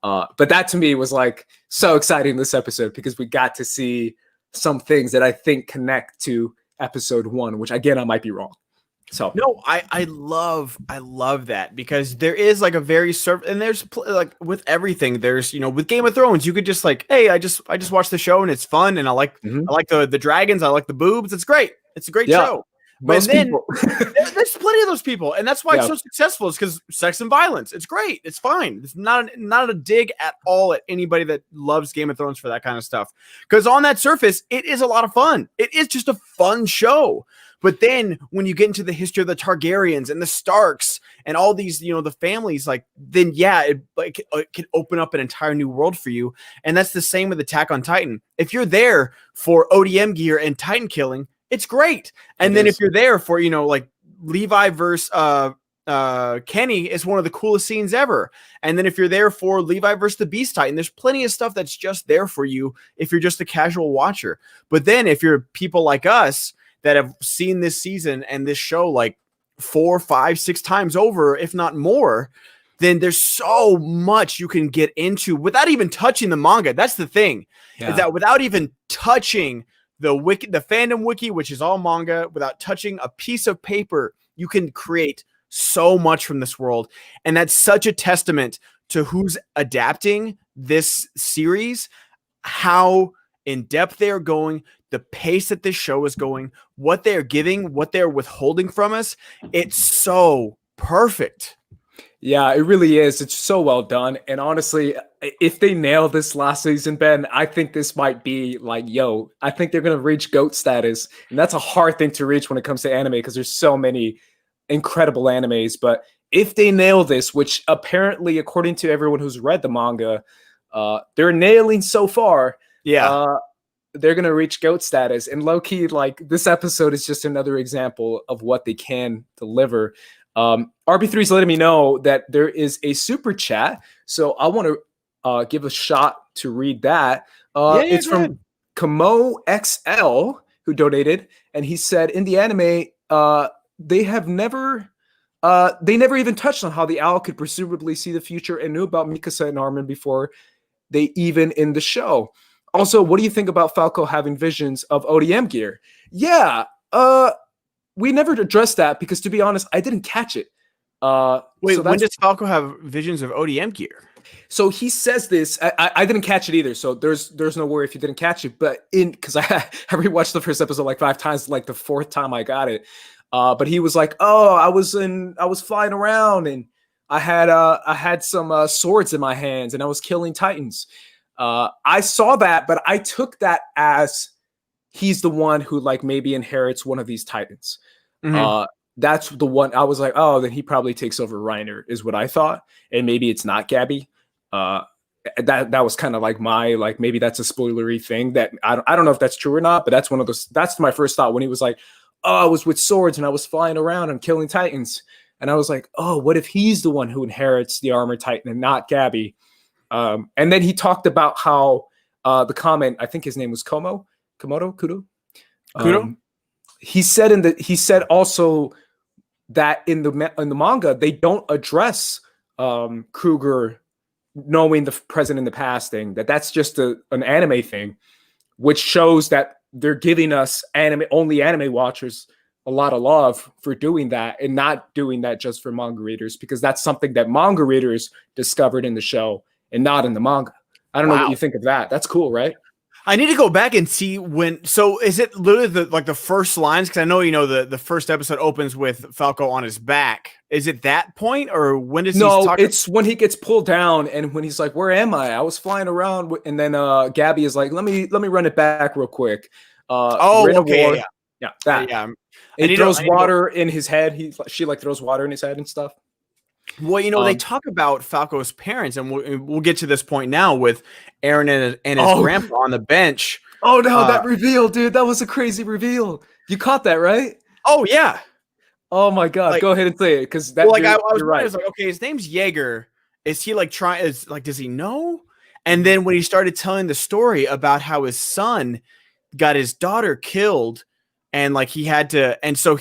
[SPEAKER 1] But that to me was like so exciting this episode because we got to see some things that I think connect to episode 1, which again, I might be wrong. So
[SPEAKER 2] no, I love that because there is like a very and there's like with everything there's, you know, with Game of Thrones, you could just like, hey, I just watched the show and it's fun. And I like the dragons. I like the boobs. It's great. It's a great show. But then there's plenty of those people. And that's why it's so successful is because sex and violence. It's great. It's fine. It's not a dig at all at anybody that loves Game of Thrones for that kind of stuff. Because on that surface, it is a lot of fun. It is just a fun show. But then when you get into the history of the Targaryens and the Starks and all these, you know, the families, like, then it can open up an entire new world for you. And that's the same with Attack on Titan. If you're there for ODM gear and Titan killing, it's great. And then if you're there for, you know, like Levi versus Kenny is one of the coolest scenes ever. And then if you're there for Levi versus the Beast Titan, there's plenty of stuff that's just there for you if you're just a casual watcher. But then if you're people like us, that have seen this season and this show like 4, 5, 6 times over, if not more, then there's so much you can get into without even touching the manga. That's the thing, is that without even touching the fandom wiki, which is all manga, without touching a piece of paper, you can create so much from this world. And that's such a testament to who's adapting this series, how in depth they're going, the pace that this show is going, what they're giving, what they're withholding from us. It's so perfect.
[SPEAKER 1] Yeah, it really is. It's so well done. And honestly, if they nail this last season, Ben, I think this might be like, I think they're going to reach GOAT status. And that's a hard thing to reach when it comes to anime because there's so many incredible animes. But if they nail this, which apparently, according to everyone who's read the manga, they're nailing so far.
[SPEAKER 2] Yeah.
[SPEAKER 1] They're going to reach GOAT status. And low-key, like, this episode is just another example of what they can deliver. RB3's letting me know that there is a super chat. So I want to give a shot to read that. It's from Kamo XL, who donated. And he said, in the anime, they never even touched on how the owl could presumably see the future and knew about Mikasa and Armin before they even in the show. Also, what do you think about Falco having visions of ODM gear? Yeah, we never addressed that because, to be honest, I didn't catch it.
[SPEAKER 2] Wait, when does Falco have visions of ODM gear?
[SPEAKER 1] So he says this. I didn't catch it either. So there's no worry if you didn't catch it. But because I rewatched the first episode like 5 times, like the 4th time I got it. But he was like, "Oh, I was flying around and I had some swords in my hands and I was killing titans." I saw that, but I took that as he's the one who like maybe inherits one of these titans. That's the one I was like, oh, then he probably takes over Reiner is what I thought. And maybe it's not Gabby. That was kind of like maybe that's a spoilery thing that I don't know if that's true or not, but that's one of those, that's my first thought when he was like, oh, I was with swords and I was flying around and killing titans. And I was like, oh, what if he's the one who inherits the armor titan and not Gabby? And then he talked about how the comment, I think his name was Kudo. He said also that in the manga they don't address Kruger knowing the present and the past thing. That's just an anime thing, which shows that they're giving us only anime watchers a lot of love for doing that and not doing that just for manga readers, because that's something that manga readers discovered in the show and not in the manga. I don't know what you think of that. That's cool, right?
[SPEAKER 2] I need to go back and see when. So is it literally the first lines? Because I know the first episode opens with Falco on his back. Is it that point, or when does
[SPEAKER 1] it's when he gets pulled down and when he's like, "Where am I? I was flying around," and then Gabby is like, "Let me run it back real quick."
[SPEAKER 2] Okay,
[SPEAKER 1] that.
[SPEAKER 2] Yeah.
[SPEAKER 1] He throws water in his head. She throws water in his head and stuff.
[SPEAKER 2] Well, they talk about Falco's parents, and we'll get to this point now with Aaron and his grandpa on the bench.
[SPEAKER 1] Oh no, that reveal, dude! That was a crazy reveal. You caught that, right?
[SPEAKER 2] Oh yeah.
[SPEAKER 1] Oh my god! Go ahead and say it, because
[SPEAKER 2] I was right. I was like, okay, his name's Jaeger. Is he does he know? And then when he started telling the story about how his son got his daughter killed, and like he had to, and so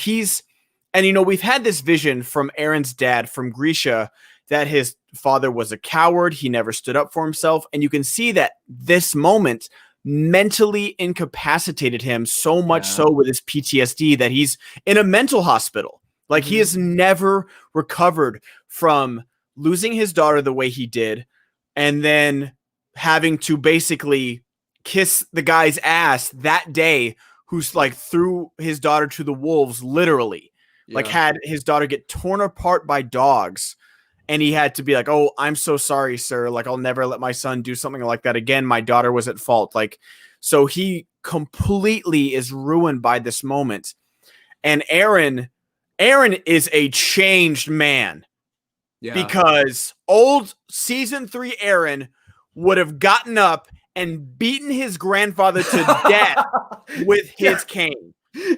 [SPEAKER 2] we've had this vision from Aaron's dad, from Grisha, that his father was a coward. He never stood up for himself. And you can see that this moment mentally incapacitated him so much so with his PTSD that he's in a mental hospital. Like he has never recovered from losing his daughter the way he did, and then having to basically kiss the guy's ass that day who's like threw his daughter to the wolves, literally. Like had his daughter get torn apart by dogs, and he had to be like, "Oh, I'm so sorry, sir. Like, I'll never let my son do something like that again. My daughter was at fault." Like, so he completely is ruined by this moment. And Aaron is a changed man. Yeah. Because old season 3 Aaron would have gotten up and beaten his grandfather to death with his cane.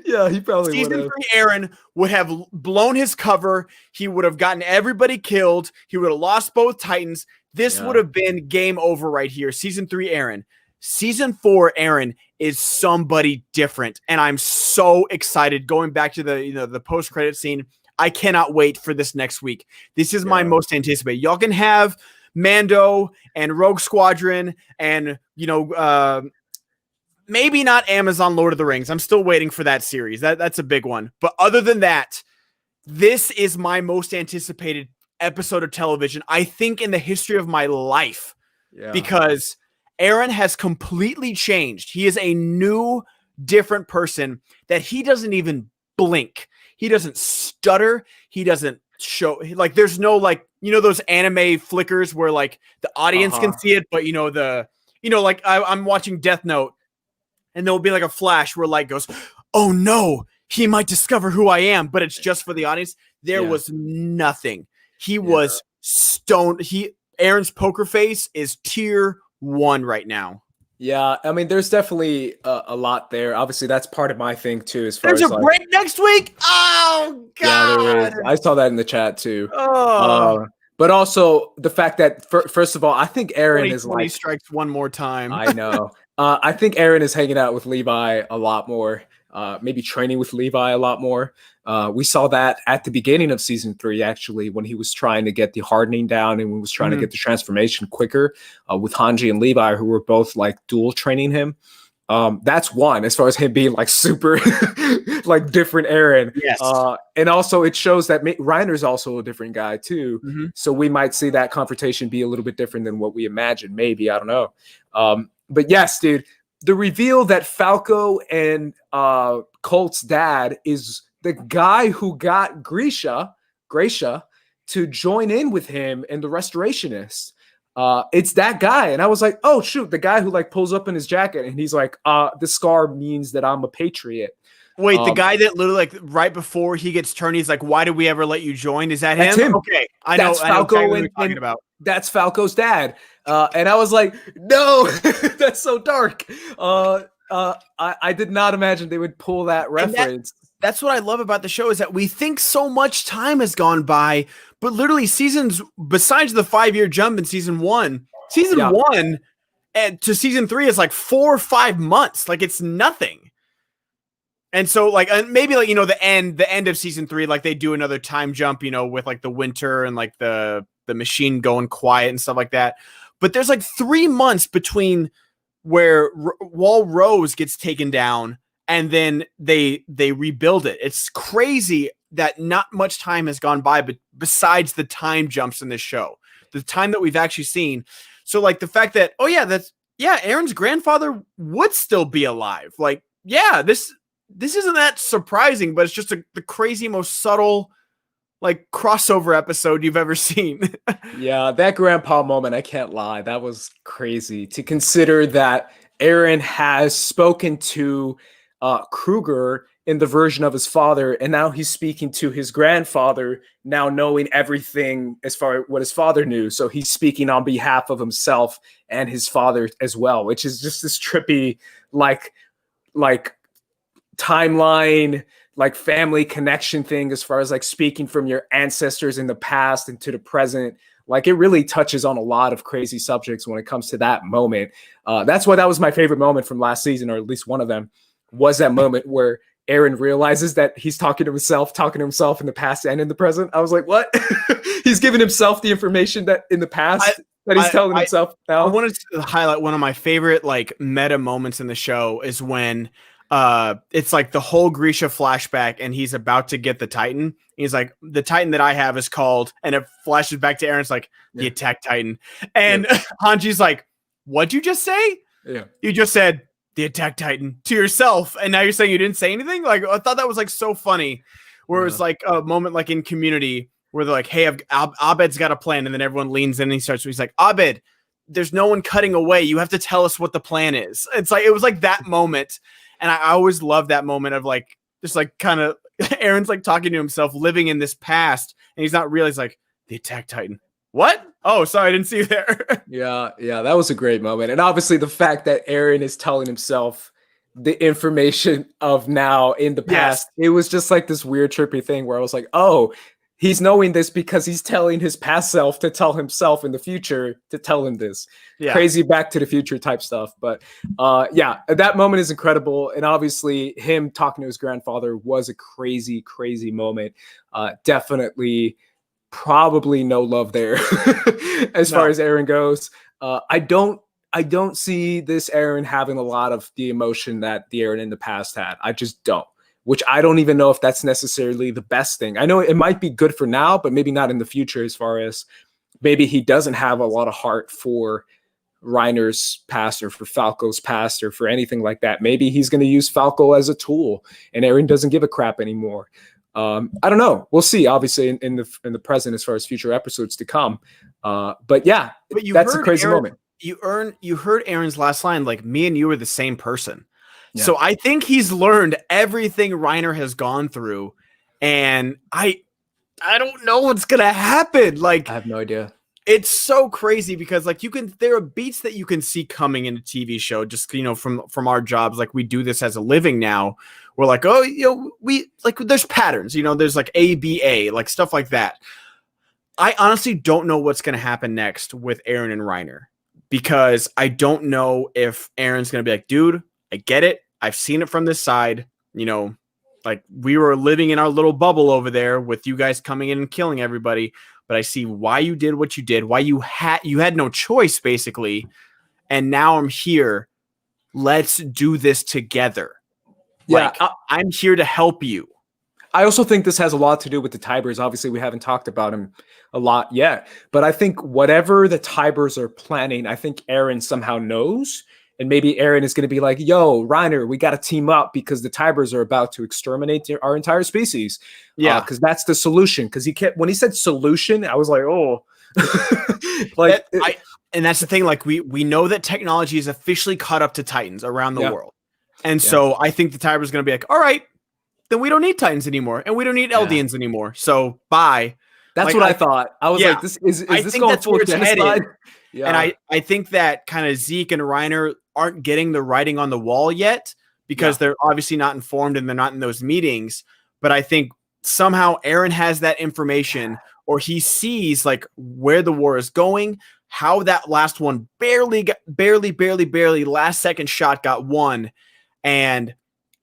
[SPEAKER 1] Yeah, he probably would have.
[SPEAKER 2] Season 3 Aaron would have blown his cover. He would have gotten everybody killed. He would have lost both Titans. This would have been game over right here. Season 3 Aaron. Season 4 Aaron is somebody different, and I'm so excited. Going back to the post-credit scene, I cannot wait for this next week. This is my most anticipated. Y'all can have Mando and Rogue Squadron and maybe not Amazon Lord of the Rings. I'm still waiting for that series. That's a big one. But other than that, this is my most anticipated episode of television, I think, in the history of my life. Yeah. Because Aaron has completely changed. He is a new, different person that he doesn't even blink. He doesn't stutter. He doesn't show, like, there's no, like, those anime flickers where, like, the audience can see it, but, like, I'm watching Death Note, and there'll be, like, a flash where light goes, "Oh, no, he might discover who I am," but it's just for the audience. There was nothing. He was stoned. Aaron's poker face is tier 1 right now.
[SPEAKER 1] Yeah, I mean, there's definitely a lot there. Obviously, that's part of my thing too. As far
[SPEAKER 2] there's
[SPEAKER 1] as
[SPEAKER 2] a break next week. Oh God!
[SPEAKER 1] Yeah, there is. I saw that in the chat too. But also the fact that first of all, I think Aaron is like
[SPEAKER 2] strikes one more time.
[SPEAKER 1] I know. I think Aaron is hanging out with Levi a lot more. Maybe training with Levi a lot more. We saw that at the beginning of season 3, actually, when he was trying to get the hardening down and was trying to get the transformation quicker with Hanji and Levi, who were both like dual training him. That's one, as far as him being like super like different Aaron.
[SPEAKER 2] Yes.
[SPEAKER 1] And also it shows that Reiner's also a different guy too. Mm-hmm. So we might see that confrontation be a little bit different than what we imagined. Maybe, I don't know. But yes, dude, the reveal that Falco and Colt's dad is the guy who got Grisha to join in with him and the Restorationists. It's that guy. And I was like, oh, shoot, the guy who like pulls up in his jacket and he's like, the scar means that I'm a patriot.
[SPEAKER 2] Wait, the guy that literally like right before he gets turned, he's like, why did we ever let you join? Is that him? Okay. I know
[SPEAKER 1] Falco
[SPEAKER 2] exactly what you're talking about.
[SPEAKER 1] That's Falco's dad. And I was like, no, that's so dark. I did not imagine they would pull that reference.
[SPEAKER 2] That's what I love about the show, is that we think so much time has gone by, but literally seasons, besides the 5-year jump in season 1 and to season 3 is like 4 or 5 months. Like, it's nothing. And so like, maybe like, the end of season 3, like they do another time jump, with like the winter and like the machine going quiet and stuff like that. But there's like 3 months between where Wall Rose gets taken down and then they rebuild it. It's crazy that not much time has gone by, but besides the time jumps in this show, the time that we've actually seen. So like the fact that, Aaron's grandfather would still be alive. Like, this isn't that surprising, but it's just the crazy, most subtle, like, crossover episode you've ever seen.
[SPEAKER 1] Yeah, that grandpa moment, I can't lie. That was crazy to consider that Aaron has spoken to Kruger in the version of his father, and now he's speaking to his grandfather, now knowing everything as far as what his father knew. So he's speaking on behalf of himself and his father as well, which is just this trippy, like timeline, like family connection thing, as far as like speaking from your ancestors in the past into the present. Like, it really touches on a lot of crazy subjects when it comes to that moment. That's why that was my favorite moment from last season, or at least one of them, was that moment where Eren realizes that he's talking to himself in the past and in the present. I was like, what? He's giving himself the information that in the past that he's telling himself now.
[SPEAKER 2] I wanted to highlight one of my favorite like meta moments in the show is when it's like the whole Grisha flashback and he's about to get the Titan. He's like, the Titan that I have is called, and it flashes back to Eren's like, the Attack Titan. And Hanji's like, what'd you just say?
[SPEAKER 1] Yeah.
[SPEAKER 2] You just said the Attack Titan to yourself, and now you're saying you didn't say anything? Like, I thought that was like so funny. Where it was like a moment like in Community where they're like, hey, Abed's got a plan, and then everyone leans in and he's like, Abed, there's no one cutting away. You have to tell us what the plan is. It's like, it was like that moment. And I always love that moment of like, just like kind of Eren's like talking to himself, living in this past, and he's not realizing like the Attack Titan. What? Oh, sorry, I didn't see you there.
[SPEAKER 1] Yeah, that was a great moment. And obviously the fact that Eren is telling himself the information of now in the past, it was just like this weird trippy thing where I was like, oh, he's knowing this because he's telling his past self to tell himself in the future to tell him this. Crazy Back to the Future type stuff. But that moment is incredible. And obviously him talking to his grandfather was a crazy, crazy moment. Definitely probably no love there as far as Eren goes. I don't see this Eren having a lot of the emotion that the Eren in the past had. I just don't. Which I don't even know if that's necessarily the best thing. I know it might be good for now, but maybe not in the future, as far as maybe he doesn't have a lot of heart for Reiner's past or for Falco's past or for anything like that. Maybe he's going to use Falco as a tool and Eren doesn't give a crap anymore. I don't know. We'll see, obviously, in the present as far as future episodes to come. But that's a crazy moment.
[SPEAKER 2] You heard Eren's last line, like, me and you are the same person. Yeah. So I think he's learned everything Reiner has gone through, and I don't know what's gonna happen. Like,
[SPEAKER 1] I have no idea.
[SPEAKER 2] It's so crazy because like there are beats that you can see coming in a TV show, just from our jobs. Like, we do this as a living now. We're like, oh, we like there's patterns, there's like ABA, like stuff like that. I honestly don't know what's gonna happen next with Eren and Reiner, because I don't know if Eren's gonna be like, dude, I get it. I've seen it from this side. Like, we were living in our little bubble over there with you guys coming in and killing everybody. But I see why you did what you did, why you had no choice, basically. And now I'm here. Let's do this together.
[SPEAKER 1] Yeah,
[SPEAKER 2] like, I'm here to help you.
[SPEAKER 1] I also think this has a lot to do with the Tyburs. Obviously, we haven't talked about him a lot yet. But I think whatever the Tyburs are planning, I think Eren somehow knows. And maybe Eren is going to be like, yo, Reiner, we got to team up because the Tyburs are about to exterminate our entire species. Yeah. Because that's the solution. Because when he said solution, I was like, oh.
[SPEAKER 2] And that's the thing. Like, we know that technology is officially caught up to Titans around the world. And so I think the Tyburs are going to be like, all right, then we don't need Titans anymore. And we don't need Eldians anymore. So bye.
[SPEAKER 1] That's what I thought. I was like, is this going full genocide?
[SPEAKER 2] Yeah. And I think that kind of Zeke and Reiner aren't getting the writing on the wall yet because they're obviously not informed and they're not in those meetings. But I think somehow Eren has that information, or he sees like where the war is going, how that last one barely last second shot got won. And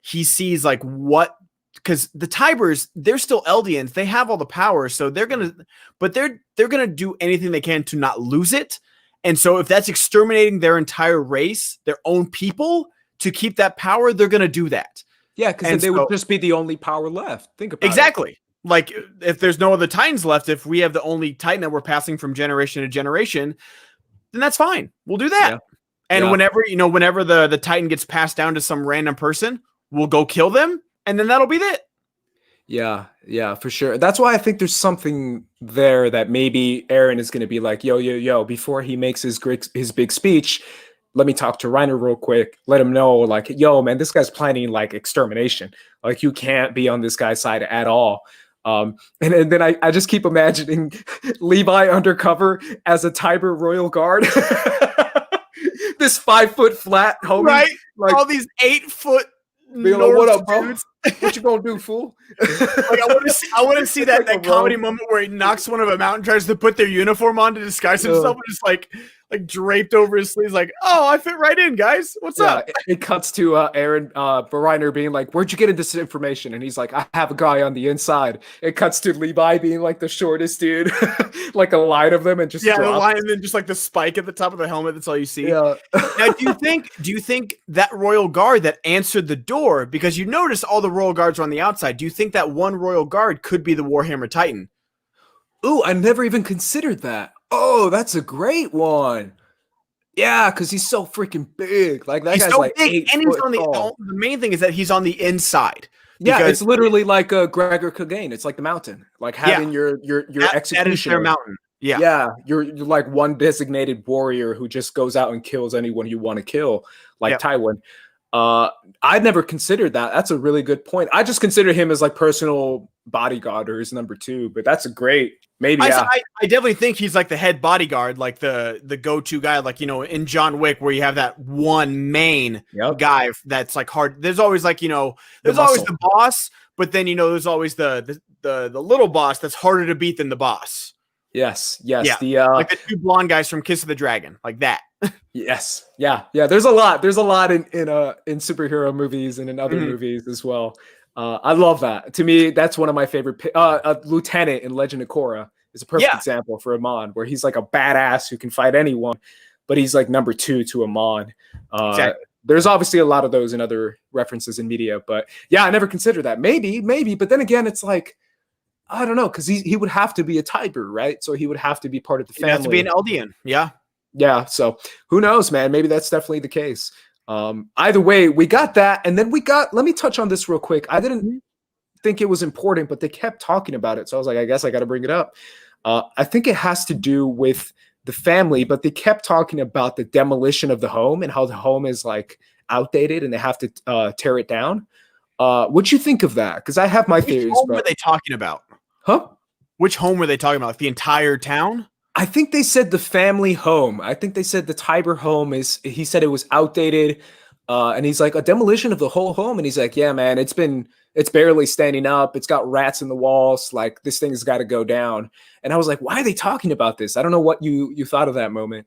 [SPEAKER 2] he sees like what, because the Tyburs, they're still Eldians. They have all the power. So they're going to do anything they can to not lose it. And so if that's exterminating their entire race, their own people, to keep that power, they're going to do that.
[SPEAKER 1] Yeah, because they would just be the only power left. Think about it.
[SPEAKER 2] Exactly. Like, if there's no other Titans left, if we have the only Titan that we're passing from generation to generation, then that's fine. We'll do that. Yeah. And whenever the Titan gets passed down to some random person, we'll go kill them, and then that'll be it.
[SPEAKER 1] Yeah, for sure. That's why I think there's something there that maybe Eren is going to be like, yo, before he makes his big speech, let me talk to Reiner real quick. Let him know, like, yo, man, this guy's planning like extermination. Like, you can't be on this guy's side at all. And then I just keep imagining Levi undercover as a Tybur royal guard. This 5 foot flat homie.
[SPEAKER 2] Right. Like, all these 8 foot
[SPEAKER 1] Being like, what up, bro? What you gonna do, fool?
[SPEAKER 2] Like, I want to see that, that comedy moment where he knocks one of them out and tries to put their uniform on to disguise himself, and just like draped over his sleeves, like, oh, I fit right in, guys. What's up?
[SPEAKER 1] It cuts to Reiner being like, where'd you get this information? And he's like, I have a guy on the inside. It cuts to Levi being like the shortest dude, like a line of them, and just
[SPEAKER 2] the line, and then just like the spike at the top of the helmet. That's all you see.
[SPEAKER 1] Yeah.
[SPEAKER 2] Now, do you think that royal guard that answered the door, because you notice all the royal guards are on the outside, do you think that one royal guard could be the Warhammer Titan?
[SPEAKER 1] Ooh, I never even considered that. Oh, that's a great one. Yeah, because he's so freaking big. Like that guy's so like big, 8
[SPEAKER 2] and he's on the main thing is that he's on the inside.
[SPEAKER 1] Yeah, it's literally like Gregor Clegane. It's like the mountain, like having your executioner.
[SPEAKER 2] That is their mountain.
[SPEAKER 1] Yeah, you're like one designated warrior who just goes out and kills anyone you want to kill, like Tywin. I'd never considered that. That's a really good point. I just consider him as like personal bodyguard or his number 2, but that's a great maybe.
[SPEAKER 2] I definitely think he's like the head bodyguard, like the go-to guy, like, you know, in John Wick where you have that one main guy that's like hard. There's always like, you know, there's always the boss, but then, you know, there's always the little boss that's harder to beat than the boss.
[SPEAKER 1] Yes.
[SPEAKER 2] Yeah. Like the 2 blonde guys from Kiss of the Dragon, like that.
[SPEAKER 1] Yes. Yeah. There's a lot in superhero movies and in other movies as well. I love that. To me, that's one of my favorite. A lieutenant in Legend of Korra is a perfect example for Amon, where he's like a badass who can fight anyone, but he's like number 2 to Amon. Exactly. There's obviously a lot of those in other references in media, but yeah, I never considered that. Maybe, but then again, it's like, I don't know, because he would have to be a Tybur, right? So he would have to be part of the family.
[SPEAKER 2] He has to be an Eldian,
[SPEAKER 1] yeah. So who knows, man? Maybe that's definitely the case. Either way, we got that, and then let me touch on this real quick. I didn't think it was important, but they kept talking about it, so I was like, I guess I got to bring it up. I think it has to do with the family, but they kept talking about the demolition of the home and how the home is like outdated and they have to tear it down. What'd you think of that? Because I have my theories.
[SPEAKER 2] Which home were they talking about?
[SPEAKER 1] Huh?
[SPEAKER 2] Which home were they talking about? Like the entire town?
[SPEAKER 1] I think they said the family home. I think they said the Tybur home he said it was outdated. And he's like, a demolition of the whole home. And he's like, yeah, man, it's barely standing up. It's got rats in the walls. Like, this thing's got to go down. And I was like, why are they talking about this? I don't know what you thought of that moment.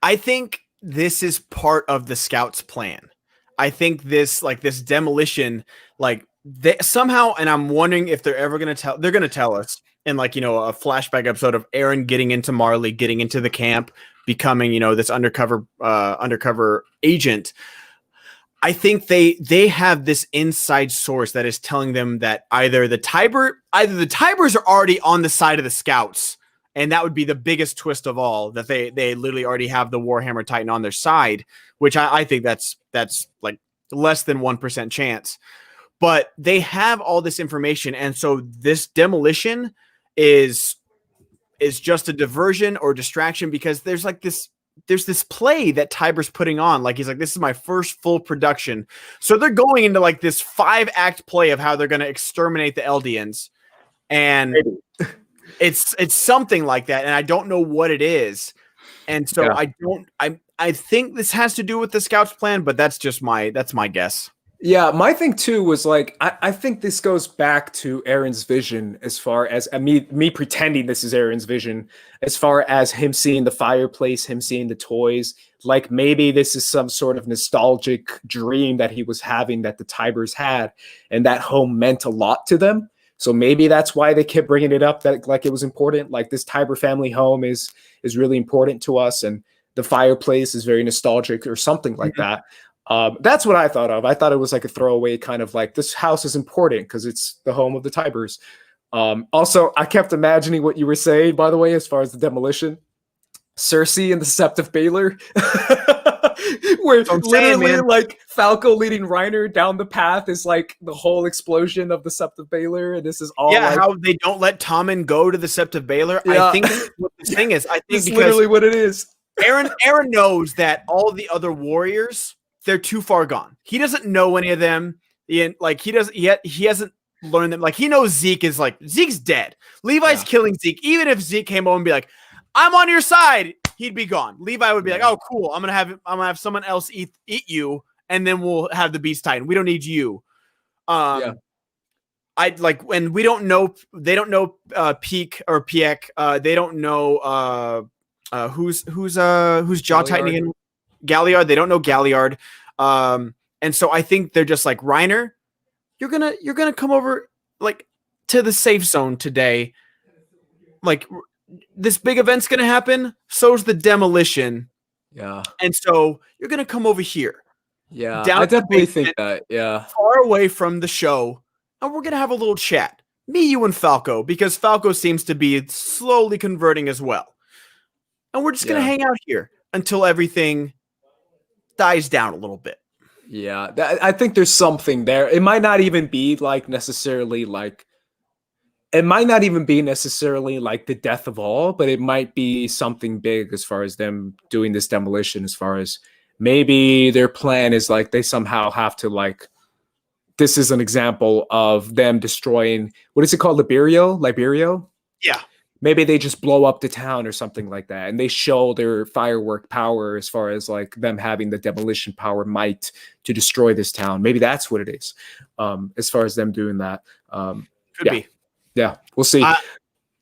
[SPEAKER 2] I think this is part of the scouts' plan. I think this demolition, like they somehow, and I'm wondering if they're ever going to tell us in like, you know, a flashback episode of Aaron getting into Marley, getting into the camp, becoming, you know, this undercover agent. I think they have this inside source that is telling them that either the Tyburs are already on the side of the scouts, and that would be the biggest twist of all, that they literally already have the Warhammer Titan on their side, which I think that's like less than 1% chance. But they have all this information, and so this demolition is just a diversion or distraction, because there's this play that Tybur's putting on. Like, he's like, this is my first full production. So they're going into like this 5-act play of how they're going to exterminate the Eldians. And it's something like that. And I don't know what it is. And so I think this has to do with the scouts plan, but that's my guess.
[SPEAKER 1] Yeah, my thing too was like, I think this goes back to Aaron's vision, as far as me pretending this is Aaron's vision, as far as him seeing the fireplace, him seeing the toys. Like, maybe this is some sort of nostalgic dream that he was having, that the Tyburs had, and that home meant a lot to them. So maybe that's why they kept bringing it up, that like it was important. Like, this Tybur family home is really important to us, and the fireplace is very nostalgic or something like that. That's what I thought of. I thought it was like a throwaway kind of like, this house is important because it's the home of the Tyburs. Also, I kept imagining what you were saying, by the way, as far as the demolition. Cersei and the Sept of Baelor. Where literally like Falco leading Reiner down the path is like the whole explosion of the Sept of Baelor, and this is all
[SPEAKER 2] how they don't let Tommen go to the Sept of Baelor. I think that's what the thing is. I think
[SPEAKER 1] it's literally what it is.
[SPEAKER 2] Aaron knows that all the other warriors, they're too far gone. He doesn't know any of them. He hasn't learned them. Like, he knows Zeke's dead. Levi's killing Zeke. Even if Zeke came over and be like, I'm on your side, he'd be gone. Levi would be like, oh, cool. I'm gonna have someone else eat you, and then we'll have the Beast Titan. We don't need you.
[SPEAKER 1] Yeah.
[SPEAKER 2] I like when we don't know. They don't know Peak or Piek. They don't know who's Jaw Tightening in Galliard. They don't know Galliard. And so I think they're just like, Reiner, you're gonna come over like to the safe zone today. Like this big event's gonna happen. So's the demolition.
[SPEAKER 1] Yeah.
[SPEAKER 2] And so you're gonna come over here.
[SPEAKER 1] Yeah. I definitely think that. Yeah.
[SPEAKER 2] Far away from the show. And we're going to have a little chat. Me, you, and Falco, because Falco seems to be slowly converting as well. And we're just going to hang out here until everything dies down a little bit.
[SPEAKER 1] Yeah, I think there's something there. It might not even be necessarily the death of all, but it might be something big as far as them doing this demolition, as far as maybe their plan is they somehow have to this is an example of them destroying, what is it called? Liberio?
[SPEAKER 2] Yeah.
[SPEAKER 1] Maybe they just blow up the town or something like that. And they show their firework power as far as them having the demolition power might to destroy this town. Maybe that's what it is. As far as them doing that.
[SPEAKER 2] Could be.
[SPEAKER 1] Yeah. We'll see.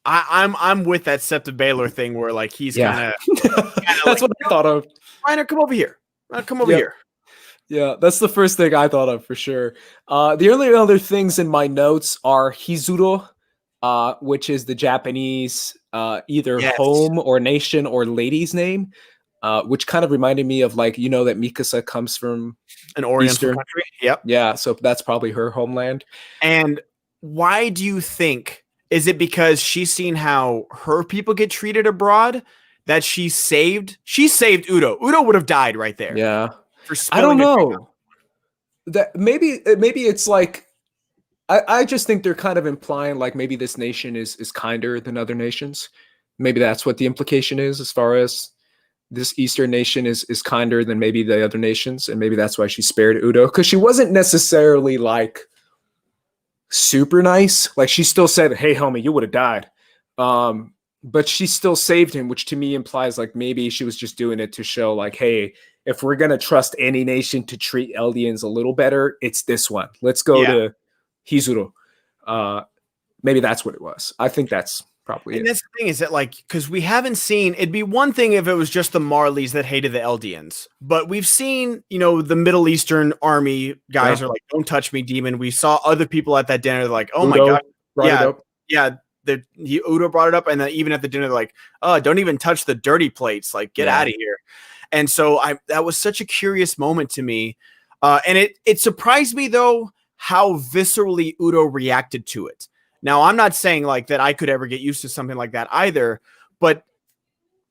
[SPEAKER 2] I'm with that Septa Baylor thing where he's kind of.
[SPEAKER 1] That's what I thought of.
[SPEAKER 2] Reiner, come over here. Come over here.
[SPEAKER 1] Yeah, that's the first thing I thought of for sure. The only other things in my notes are Hizuro, which is the Japanese either home or nation or lady's name, which kind of reminded me of that Mikasa comes from
[SPEAKER 2] an Oriental country. Yep.
[SPEAKER 1] Yeah, so that's probably her homeland.
[SPEAKER 2] And why do you think? Is it because she's seen how her people get treated abroad that she saved Udo? Udo would have died right there.
[SPEAKER 1] Yeah. I don't know. That maybe it's I just think they're kind of implying maybe this nation is kinder than other nations. Maybe that's what the implication is, as far as this Eastern nation is kinder than maybe the other nations, and maybe that's why she spared Udo, because she wasn't necessarily super nice. She still said, "Hey, homie, you would have died," but she still saved him, which to me implies maybe she was just doing it to show hey, if we're going to trust any nation to treat Eldians a little better, it's this one. Let's go to Hizuro. Maybe that's what it was. I think that's probably
[SPEAKER 2] and that's the thing, is that because we haven't seen, it'd be one thing if it was just the Marleys that hated the Eldians, but we've seen, the Middle Eastern army guys are don't touch me, demon. We saw other people at that dinner. They're oh
[SPEAKER 1] Udo
[SPEAKER 2] my God. Yeah. Udo brought it up. And then even at the dinner, they're oh, don't even touch the dirty plates. Get out of here. And so that was such a curious moment to me. And it surprised me, though, how viscerally Udo reacted to it. Now, I'm not saying that I could ever get used to something like that either, but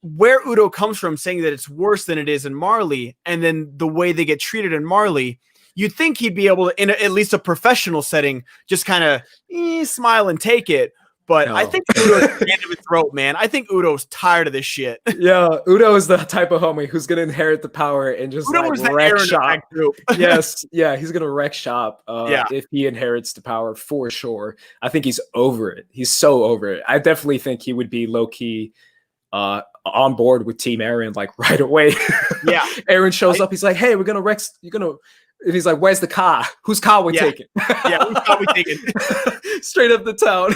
[SPEAKER 2] where Udo comes from, saying that it's worse than it is in Marley, and then the way they get treated in Marley, you'd think he'd be able to, in at least a professional setting, just kind of smile and take it. But no. I think Udo's at the end of his throat, man. I think Udo's tired of this shit.
[SPEAKER 1] Yeah, Udo is the type of homie who's gonna inherit the power and just wreck shop. Yes, yeah, he's gonna wreck shop. If he inherits the power, for sure. I think he's over it. He's so over it. I definitely think he would be low key on board with Team Eren right away.
[SPEAKER 2] Yeah,
[SPEAKER 1] Eren shows up. He's like, "Hey, we're gonna wreck. You're gonna." And he's like, "Where's the car? Whose car we taking?"
[SPEAKER 2] Yeah, whose car we taking?
[SPEAKER 1] Straight up the town.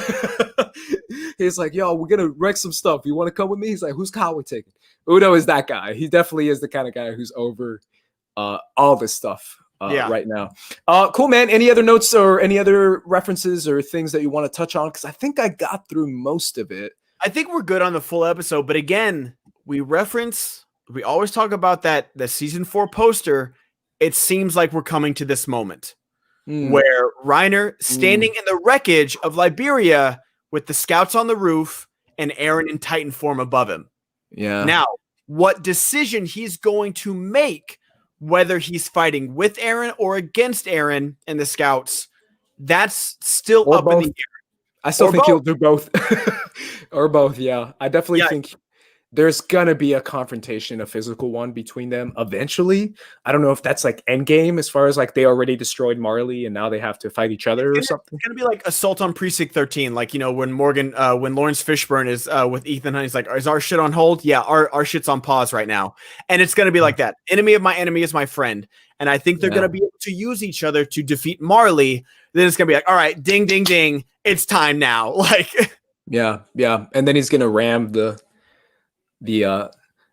[SPEAKER 1] He's like, "Yo, we're gonna wreck some stuff. You want to come with me?" He's like, "Whose car we taking?" Udo is that guy. He definitely is the kind of guy who's over all this stuff right now. Cool, man. Any other notes or any other references or things that you want to touch on? Because I think I got through most of it.
[SPEAKER 2] I think we're good on the full episode. But again, we always talk about the season 4 poster. It seems like we're coming to this moment where Reiner standing in the wreckage of Liberia with the scouts on the roof and Eren in Titan form above him.
[SPEAKER 1] Yeah.
[SPEAKER 2] Now, what decision he's going to make, whether he's fighting with Eren or against Eren and the scouts, that's still up in the air.
[SPEAKER 1] I still think he'll do both. Or both, yeah. I definitely think there's gonna be a confrontation, a physical one between them eventually. I don't know if that's like Endgame, as far as like they already destroyed Marley and now they have to fight each other or something.
[SPEAKER 2] It's gonna be like Assault on Precinct 13, like, you know, when when Lawrence Fishburne is with Ethan Hunt, he's like, "Is our shit on hold?" Yeah, our shit's on pause right now, and it's gonna be like that. Enemy of my enemy is my friend, and I think they're gonna be able to use each other to defeat Marley. Then it's gonna be like, all right, ding, ding, ding, it's time now. Like,
[SPEAKER 1] yeah, and then he's gonna ram the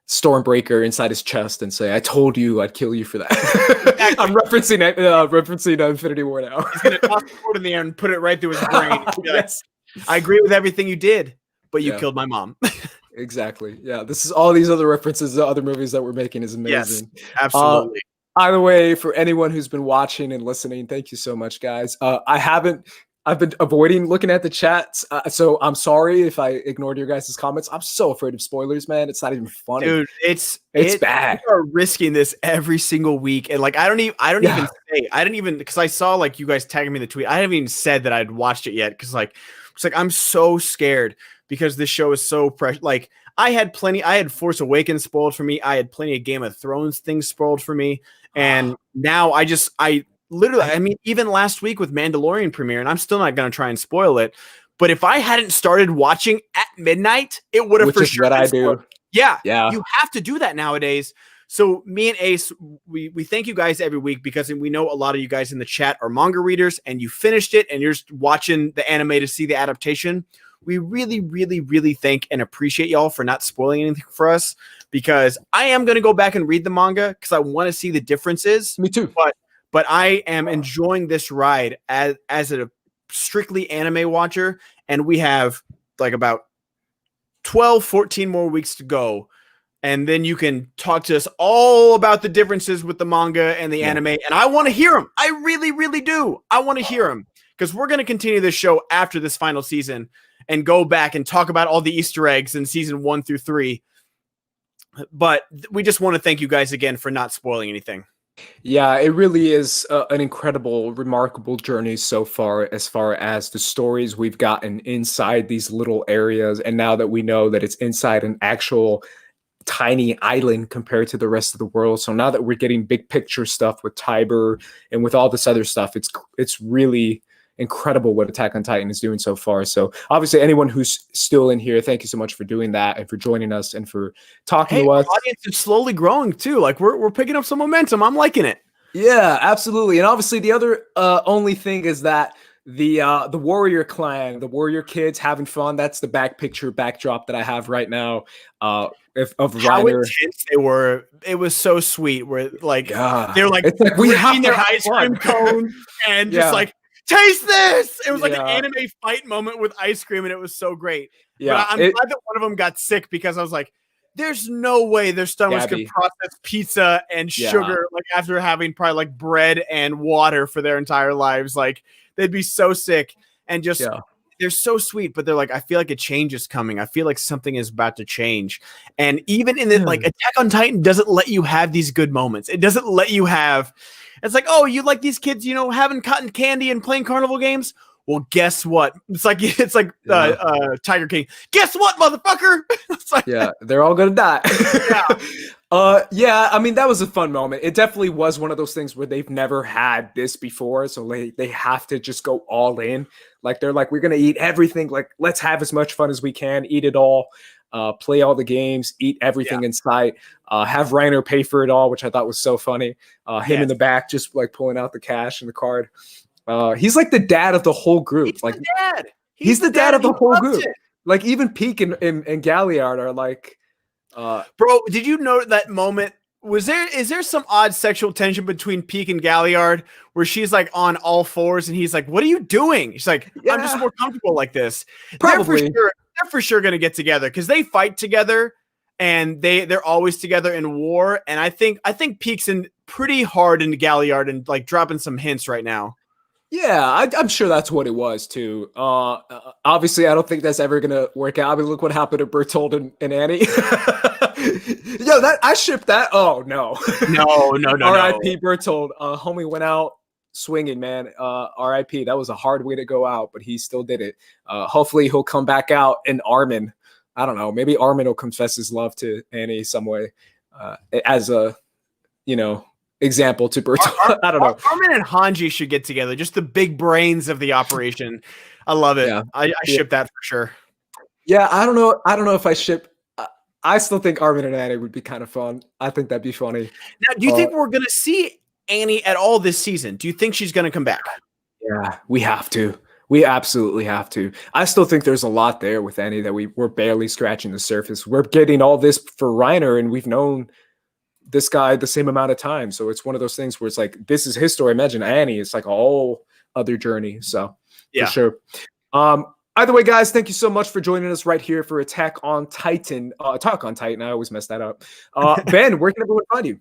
[SPEAKER 1] Stormbreaker inside his chest and say, "I told you I'd kill you for that." Exactly. I'm referencing Infinity War now.
[SPEAKER 2] He's gonna toss the sword in the air and put it right through his brain. Yes. I agree with everything you did, but you killed my mom.
[SPEAKER 1] Exactly. Yeah, this is all these other references to other movies that we're making is amazing.
[SPEAKER 2] Yes, absolutely.
[SPEAKER 1] Either way, for anyone who's been watching and listening, thank you so much, guys. I've been avoiding looking at the chats, so I'm sorry if I ignored your guys' comments. I'm so afraid of spoilers, man. It's not even funny.
[SPEAKER 2] Dude, it's
[SPEAKER 1] bad.
[SPEAKER 2] We are risking this every single week, and like I don't even because I saw like you guys tagging me in the tweet. I haven't even said that I'd watched it yet because like it's like I'm so scared because this show is so fresh. Like I had Force Awakens spoiled for me. I had plenty of Game of Thrones things spoiled for me, and now I literally, I mean, even last week with Mandalorian premiere, and I'm still not going to try and spoil it, but if I hadn't started watching at midnight, it would have for sure.
[SPEAKER 1] What I do.
[SPEAKER 2] Yeah. You have to do that nowadays. So me and Ace, we thank you guys every week because we know a lot of you guys in the chat are manga readers and you finished it and you're just watching the anime to see the adaptation. We really, really, really thank and appreciate y'all for not spoiling anything for us because I am going to go back and read the manga because I want to see the differences.
[SPEAKER 1] Me too.
[SPEAKER 2] But I am enjoying this ride as a strictly anime watcher, and we have like about 12, 14 more weeks to go, and then you can talk to us all about the differences with the manga and the anime, and I want to hear them. I really, really do. I want to hear them because we're going to continue this show after this final season and go back and talk about all the Easter eggs in season 1 through 3. But we just want to thank you guys again for not spoiling anything.
[SPEAKER 1] Yeah, it really is an incredible, remarkable journey so far as the stories we've gotten inside these little areas. And now that we know that it's inside an actual tiny island compared to the rest of the world. So now that we're getting big picture stuff with Tybur and with all this other stuff, it's really incredible what Attack on Titan is doing so far. So obviously anyone who's still in here, thank you so much for doing that and for joining us and for talking to us.
[SPEAKER 2] The audience is slowly growing too. Like we're picking up some momentum. I'm liking it.
[SPEAKER 1] Yeah, absolutely. And obviously the other only thing is that the Warrior clan, the Warrior kids having fun. That's the backdrop that I have right now. Of Reiner.
[SPEAKER 2] How intense they were. It was so sweet. Where like they're like,
[SPEAKER 1] it's like we have
[SPEAKER 2] their ice cream cone and just like, taste this. It was like an anime fight moment with ice cream, and it was so great. Yeah, but I'm glad that one of them got sick because I was like, there's no way their stomachs can process pizza and sugar like after having probably like bread and water for their entire lives. Like they'd be so sick and just they're so sweet, but they're like, I feel like a change is coming. I feel like something is about to change. And even in the like Attack on Titan doesn't let you have these good moments. It doesn't let you have. It's like, oh, you like these kids, you know, having cotton candy and playing carnival games? Well, guess what? It's like Tiger King. Guess what, motherfucker? It's like,
[SPEAKER 1] they're all gonna die. I mean, that was a fun moment. It definitely was one of those things where they've never had this before, so they have to just go all in. Like they're like, we're gonna eat everything. Like, let's have as much fun as we can, eat it all. Play all the games, eat everything in sight, have Reiner pay for it all, which I thought was so funny. Him in the back, just like pulling out the cash and the card. He's like the dad of the whole group. He's the dad of the whole group. Like even Peak and Galliard are like,
[SPEAKER 2] bro, did you know that moment? Is there some odd sexual tension between Peak and Galliard where she's like on all fours and he's like, what are you doing? She's like, I'm just more comfortable like this.
[SPEAKER 1] Probably.
[SPEAKER 2] They're for sure going to get together because they fight together and they're always together in war. And I think Peak's in pretty hard into Galliard and like dropping some hints right now.
[SPEAKER 1] Yeah, I'm sure that's what it was too. Obviously, I don't think that's ever gonna work out. I mean, look what happened to Bertold and Annie. Yo, I shipped that. Oh no,
[SPEAKER 2] no.
[SPEAKER 1] R.I.P. Bertold. Homie went out swinging, man. R.I.P. That was a hard way to go out, but he still did it. Hopefully, he'll come back out in Armin I don't know. Maybe Armin will confess his love to Annie some way, as a, example to Bertolt. I don't know.
[SPEAKER 2] Armin and Hanji should get together. Just the big brains of the operation. I love it.
[SPEAKER 1] Yeah.
[SPEAKER 2] I ship that for sure.
[SPEAKER 1] Yeah, I don't know. I don't know if I ship. I still think Armin and Annie would be kind of fun. I think that'd be funny.
[SPEAKER 2] Now, do you think we're going to see Annie at all this season? Do you think she's going to come back?
[SPEAKER 1] Yeah, we have to. We absolutely have to. I still think there's a lot there with Annie that we're barely scratching the surface. We're getting all this for Reiner, and we've known this guy the same amount of time. So it's one of those things where it's like, this is his story. Imagine Annie. It's like a whole other journey. So
[SPEAKER 2] yeah,
[SPEAKER 1] for sure. Either way, guys, thank you so much for joining us right here for Attack on Titan. Attack on Titan. I always mess that up. Ben, where can everyone find you?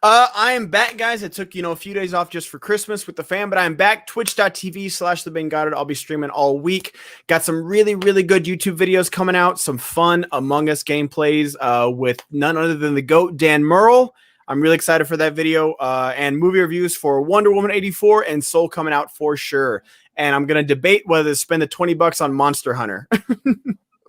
[SPEAKER 2] I am back, guys. I took, a few days off just for Christmas with the fam, but I'm back. Twitch.tv/the Ben Goddard. I'll be streaming all week. Got some really, really good YouTube videos coming out. Some fun Among Us gameplays with none other than the GOAT, Dan Murrell. I'm really excited for that video. And movie reviews for Wonder Woman 84 and Soul coming out for sure. And I'm going to debate whether to spend the $20 on Monster Hunter.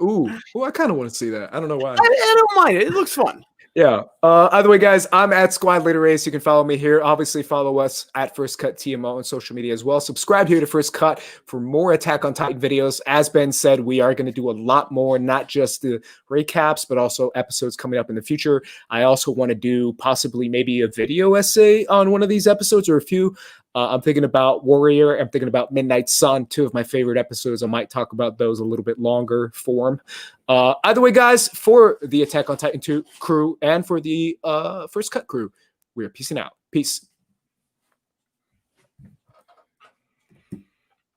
[SPEAKER 1] Ooh, I kind of want to see that. I don't know why.
[SPEAKER 2] I don't mind it. It looks fun.
[SPEAKER 1] Yeah. Either way, guys, I'm at Squad Leader Ace. You can follow me here. Obviously, follow us at First Cut TMO on social media as well. Subscribe here to First Cut for more Attack on Titan videos. As Ben said, we are going to do a lot more, not just the recaps, but also episodes coming up in the future. I also want to do possibly maybe a video essay on one of these episodes or a few. I'm thinking about Warrior. I'm thinking about Midnight Sun, two of my favorite episodes. I might talk about those a little bit longer form. Either way, guys, for the Attack on Titan 2 crew and for the First Cut crew, we're peacing out. Peace.